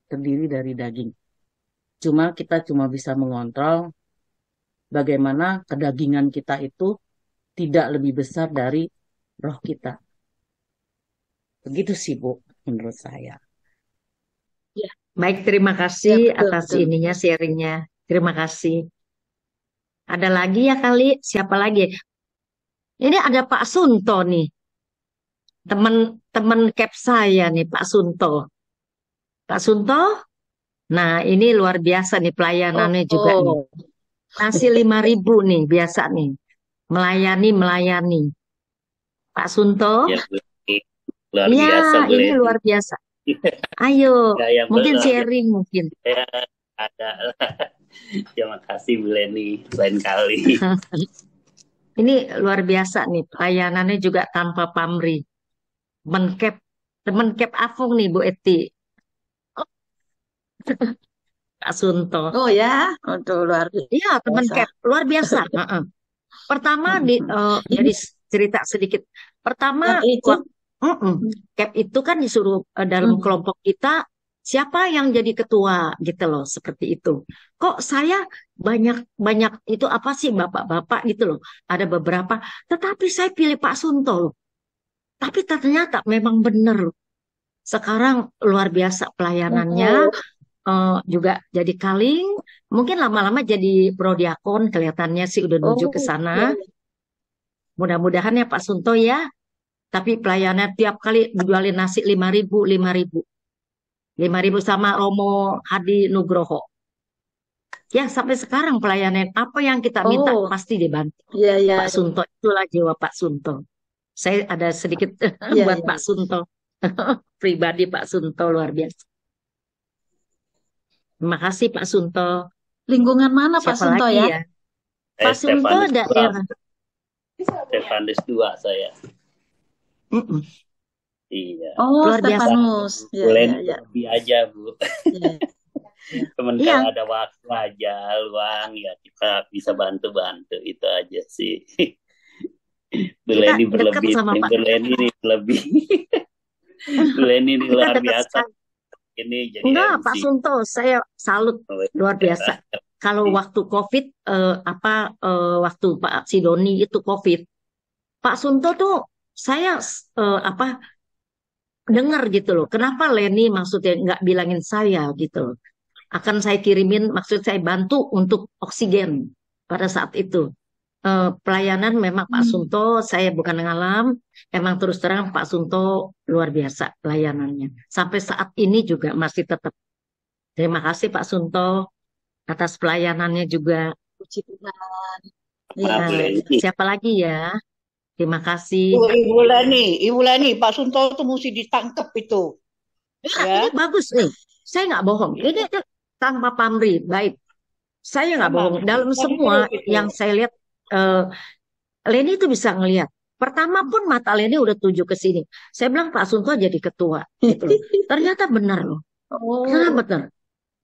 terdiri dari daging. Kita cuma bisa mengontrol bagaimana kedagingan kita itu tidak lebih besar dari roh kita. Begitu sih Bu, menurut saya. Ya, Baik, terima ya kasih betul atas betul. ininya sharingnya. Terima kasih. Ada lagi ya kali? Siapa lagi? Ini ada Pak Sunto nih, teman-teman cap saya nih Pak Sunto. Pak Sunto, nah ini luar biasa nih pelayanannya juga nih. Oh, Kasih 5.000 nih biasa nih. Melayani. Pak Sunto, Ya, Bu, ini luar ya biasa, Bu ini Leni. luar biasa. Ayo, Ya, yang mungkin belum sharing mungkin. ya ada. Terima kasih Bu Leni, lain kali. Ini luar biasa nih pelayanannya juga tanpa pamrih. Temen cap Afung nih Bu Eti, Pak Sunto. oh ya, untuk luar Iya, temen biasa. cap luar biasa. Heeh. Pertama jadi Ini cerita sedikit. Pertama yang itu, cap itu kan disuruh dalam hmm, kelompok kita siapa yang jadi ketua gitu loh, seperti itu. Kok saya banyak banyak itu apa sih bapak-bapak gitu loh. Ada beberapa, tetapi saya pilih Pak Sunto loh. Tapi ternyata memang benar loh. Sekarang luar biasa pelayanannya, oh, juga jadi kaling, mungkin lama-lama jadi prodiakon kelihatannya sih udah menuju ke oh, sana. ya, Mudah-mudahan ya Pak Sunto ya. Tapi pelayanannya tiap kali jualin nasi 5.000, 5.000. 5.000 sama Romo Hadi Nugroho. Ya sampai sekarang pelayanan apa yang kita minta oh, pasti dibantu. ya, ya, Pak Sunto, itulah jiwa Pak Sunto. Saya ada sedikit ya, buat ya. Pak Sunto. Pribadi Pak Sunto luar biasa. Terima kasih Pak Sunto. Lingkungan mana Pak Siapa Sunto lagi ya? ya? Saya Pak Sunto Stefanus 2, daerah. Stefanus 2 saya. Mm-mm. Iya. Oh, Luar biasa. Stefanus. Ya, Bu ya, Leni ya. lebih aja, Bu. Ya, ya. Cuman Iya, kalau ada waktu aja, luang, ya kita bisa bantu-bantu. Itu aja sih. Bu kita Leni dekat berlebih. sama Pak. Bu Leni ini berlebih. Bu Leni ini Kita luar dekat biasa. sekali. Ini jadi Enggak, MC. Pak Sunto, saya salut luar biasa. Kalau waktu COVID, waktu Pak Sidoni itu COVID, Pak Sunto tuh saya dengar gitu loh. Kenapa Leni maksudnya nggak bilangin saya gitu loh. Akan saya kirimin, maksud saya bantu untuk oksigen pada saat itu. Pelayanan memang Pak Sunto, saya bukan ngalam, emang terus terang Pak Sunto luar biasa pelayanannya. Sampai saat ini juga masih tetap. Terima kasih Pak Sunto atas pelayanannya juga. Puji Tuhan. Maaf, Bu Ya. Leni. Siapa lagi ya? Terima kasih. Ibu Leni, Pak Sunto itu mesti ditangkap itu, Nah, ya. ini bagus nih. Saya nggak bohong. Ini tanpa pamrih, baik. Saya nggak bohong. Memang Dalam harus semua terus itu. yang saya lihat, Leni itu bisa ngelihat. Pertama pun mata Leni udah tuju ke sini. Saya bilang Pak Sunto jadi ketua, gitu loh. Ternyata benar loh. Ternyata Oh, benar.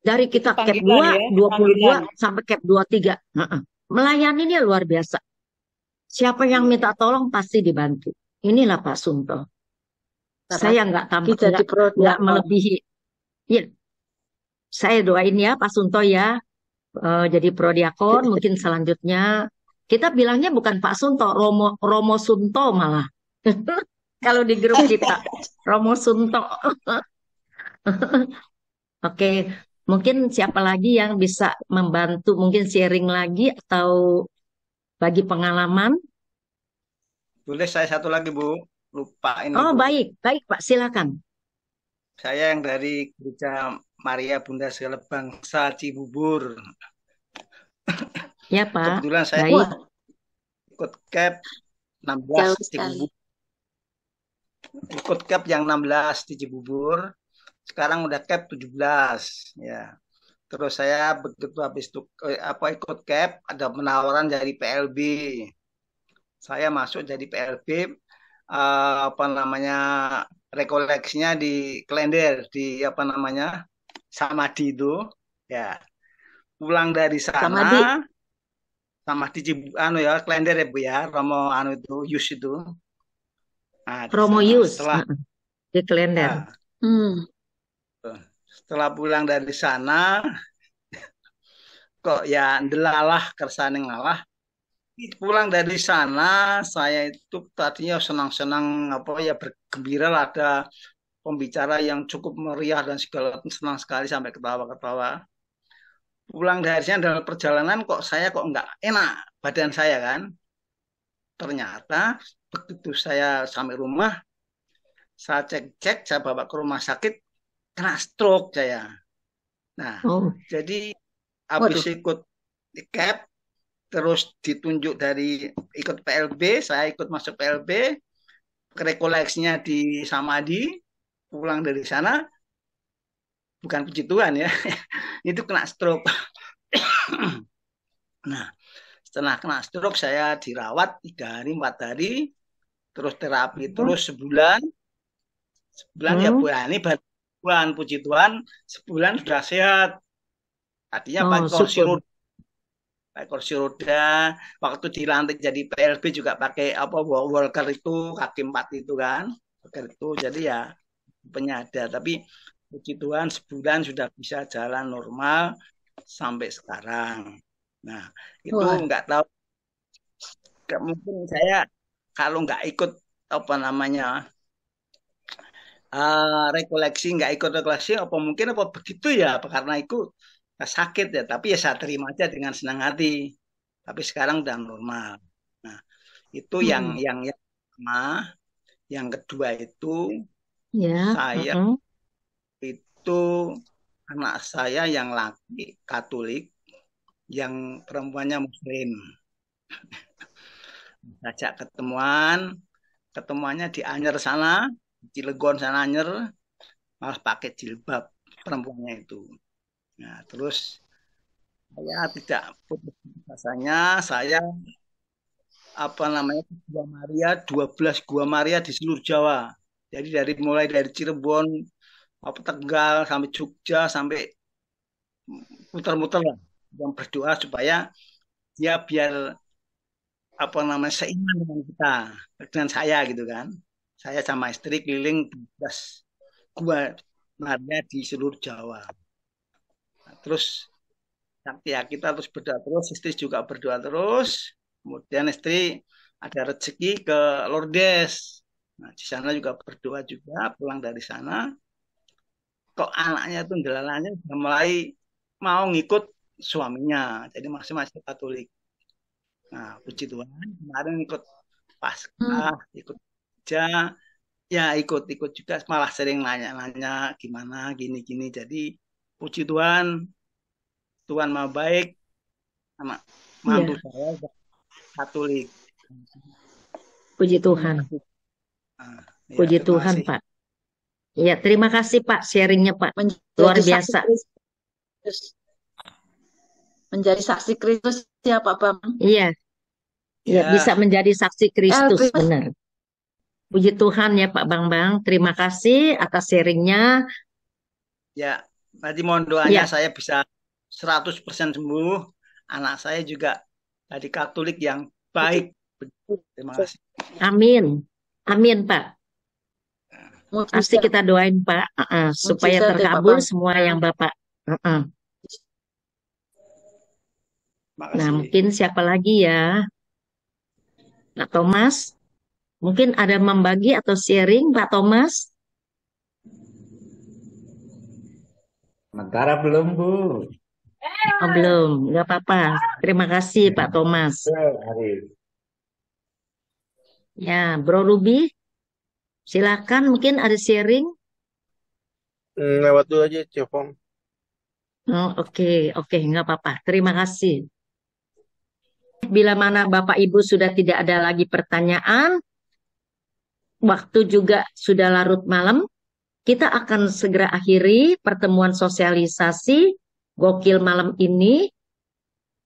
Dari Itu kita cap panggilan 2, ya, 22 panggilan. sampai cap 23. Melayaninya luar biasa. Siapa yang Iya. minta tolong pasti dibantu. Inilah Pak Sunto. Karena Saya nggak tambah, jadi nggak prodiakon. melebihi. Ya, saya doain ya Pak Sunto ya, jadi prodiakon. Mungkin selanjutnya kita bilangnya bukan Pak Sunto, Romo Sunto malah. Kalau di grup kita, Romo Sunto. Oke, mungkin siapa lagi yang bisa membantu, mungkin sharing lagi atau bagi pengalaman? Boleh saya satu lagi, Bu. Lupa ini, Oh, Bu. baik, baik Pak, silakan. Saya yang dari Gereja Maria Bunda Segala Bangsa Cibubur. Ya Pak, Kebetulan saya baik. ikut CAP Jauh 16 di sekali. Cibubur. Ikut CAP yang 16 di Cibubur. Sekarang udah CAP 17 ya. Terus saya begitu habis itu ikut CAP ada penawaran dari PLB. Saya masuk jadi PLB rekoleksinya di Klender di Samadi itu ya. Pulang dari Samadi. sana Samadi Klender ya Bu ya, Romo itu Yus itu. Nah, di Romo sana. Yus, Setelah di Klender. setelah pulang dari sana kok ya ndelalah kersane ngalah. Pulang dari sana saya itu tadinya senang-senang bergembira lah, ada pembicara yang cukup meriah dan segala, senang sekali sampai ketawa-ketawa. Pulang dari sana dalam perjalanan saya kok nggak enak badan saya kan. Ternyata begitu saya sampai rumah, saya cek, saya bawa ke rumah sakit, kena stroke saya. Nah, jadi habis ikut di CAP, terus ditunjuk ikut PLB, saya ikut masuk PLB, rekoleksinya di Samadi, pulang dari sana, bukan puji Tuhan ya, itu kena stroke. Nah, setelah kena stroke saya dirawat 3 hari, 4 hari, terus terapi terus sebulan ya Bu, ini bulan puji Tuhan, sebulan sudah sehat. Tadinya pakai kursi roda, waktu dilantik jadi PLB juga pakai walker itu, kaki 4 itu kan, walker itu, jadi ya penyada. Tapi puji Tuhan sebulan sudah bisa jalan normal sampai sekarang. Nah, itu nggak tahu, mungkin saya kalau nggak ikut rekoleksi, nggak ikut rekoleksi, mungkin begitu ya, karena ikut sakit ya, tapi ya saya terima aja dengan senang hati. Tapi sekarang udah normal. Nah, itu yang pertama. Yang kedua itu saya itu anak saya yang laki Katolik, yang perempuannya Muslim. Ajak ketemuannya di Anyer sana, Cilegon sana Anyer, malah pakai jilbab perempuannya itu. Nah, terus saya tidak putus rasanya, saya 12 Gua Maria di seluruh Jawa. Jadi mulai dari Cirebon, Tegal sampai Jogja sampai muter-muter lah, yang berdoa supaya dia biar seiman dengan kita, dengan saya gitu kan. Saya sama istri keliling 12 Gua Maria di seluruh Jawa. Terus ya kita terus berdoa terus, istri juga berdoa terus. Kemudian istri ada rezeki ke Lourdes. Nah, di sana juga berdoa juga, pulang dari sana. Kok anaknya tuh delalanya sudah mulai mau ngikut suaminya. Jadi masih Katolik. Nah, puji Tuhan, kemarin ikut Paskah, ikut aja. Ya ikut juga, malah sering nanya-nanya gimana gini-gini. Jadi puji Tuhan, Tuhan mau baik, sama mantu saya Katolik. Puji Tuhan. Puji Tuhan Pak. Ya, terima kasih Pak sharingnya Pak. Luar biasa. Menjadi saksi Kristus ya Pak Bambang. Iya. Ya, bisa menjadi saksi Kristus, benar. Puji Tuhan ya Pak Bambang. Terima kasih atas sharingnya. Ya, Nanti mohon doanya Ya, saya bisa 100% sembuh. Anak saya juga dari Katolik yang baik. Terima kasih. amin. Amin, Pak. Pasti Mujizat, kita doain, Pak, supaya mujizat deh terkabul Bapak. semua yang Bapak. Terima Nah, kasih. mungkin siapa lagi ya? Pak Thomas, mungkin ada membagi atau sharing, Pak Thomas? Sementara belum, Bu. Oh, belum, nggak apa-apa. Terima kasih, Pak Thomas. Arif. Ya, Bro Ruby, silakan mungkin ada sharing. Lewat dulu aja, Ciopong. Oh, oke, nggak apa-apa. Terima kasih. Bila mana Bapak Ibu sudah tidak ada lagi pertanyaan, waktu juga sudah larut malam, kita akan segera akhiri pertemuan sosialisasi Gokil malam ini.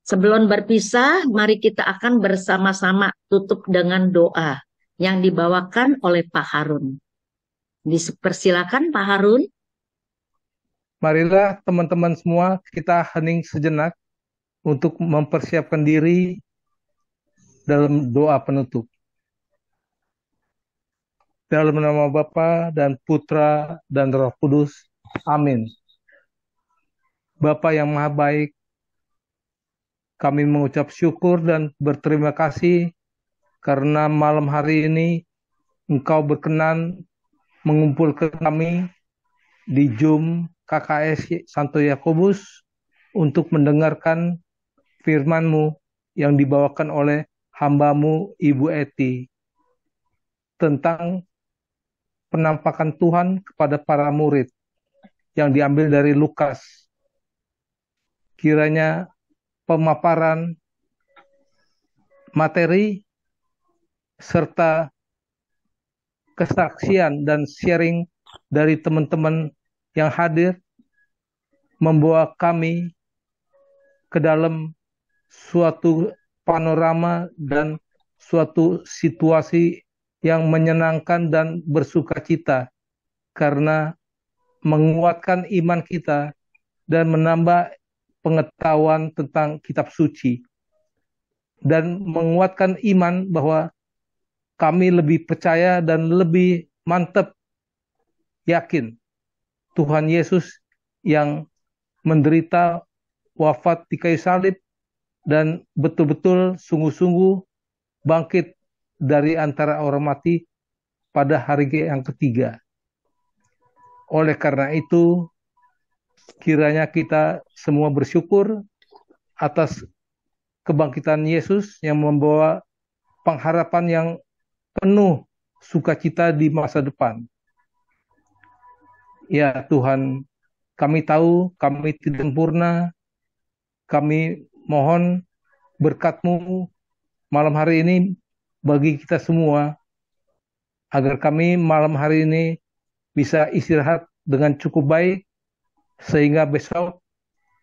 Sebelum berpisah, mari kita akan bersama-sama tutup dengan doa yang dibawakan oleh Pak Harun. Dipersilakan Pak Harun. Marilah teman-teman semua kita hening sejenak untuk mempersiapkan diri dalam doa penutup. Dalam nama Bapa dan Putra dan Roh Kudus. Amin. Bapa yang Maha Baik, kami mengucap syukur dan berterima kasih karena malam hari ini Engkau berkenan mengumpulkan kami di Zoom KKS Santo Yakobus untuk mendengarkan firman-Mu yang dibawakan oleh hamba-Mu Ibu Eti tentang penampakan Tuhan kepada para murid yang diambil dari Lukas. Kiranya pemaparan materi serta kesaksian dan sharing dari teman-teman yang hadir membawa kami ke dalam suatu panorama dan suatu situasi yang menyenangkan dan bersukacita karena menguatkan iman kita dan menambah pengetahuan tentang kitab suci dan menguatkan iman bahwa kami lebih percaya dan lebih mantap yakin Tuhan Yesus yang menderita wafat di kayu salib dan betul-betul sungguh-sungguh bangkit dari antara orang mati pada hari yang ketiga. Oleh karena itu, kiranya kita semua bersyukur atas kebangkitan Yesus yang membawa pengharapan yang penuh sukacita di masa depan. Ya Tuhan, kami tahu kami tidak sempurna, kami mohon berkat-Mu malam hari ini bagi kita semua, agar kami malam hari ini bisa istirahat dengan cukup baik, sehingga besok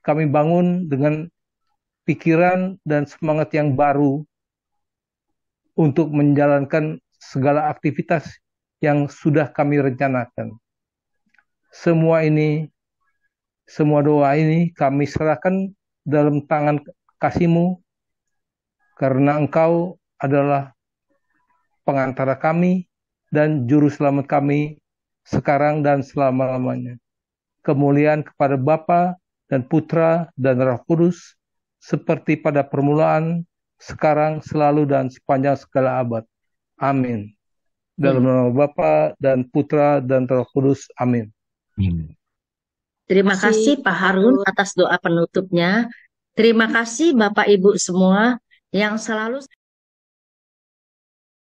kami bangun dengan pikiran dan semangat yang baru untuk menjalankan segala aktivitas yang sudah kami rencanakan. Semua doa ini kami serahkan dalam tangan kasih-Mu, karena Engkau adalah pengantara kami dan juru selamat kami sekarang dan selama-lamanya. Kemuliaan kepada Bapa dan Putra dan Roh Kudus, seperti pada permulaan, sekarang, selalu, dan sepanjang segala abad. Amin. Dalam nama Bapa dan Putra dan Roh Kudus. Amin. Terima kasih Pak Harun atas doa penutupnya. Terima kasih Bapak Ibu semua yang selalu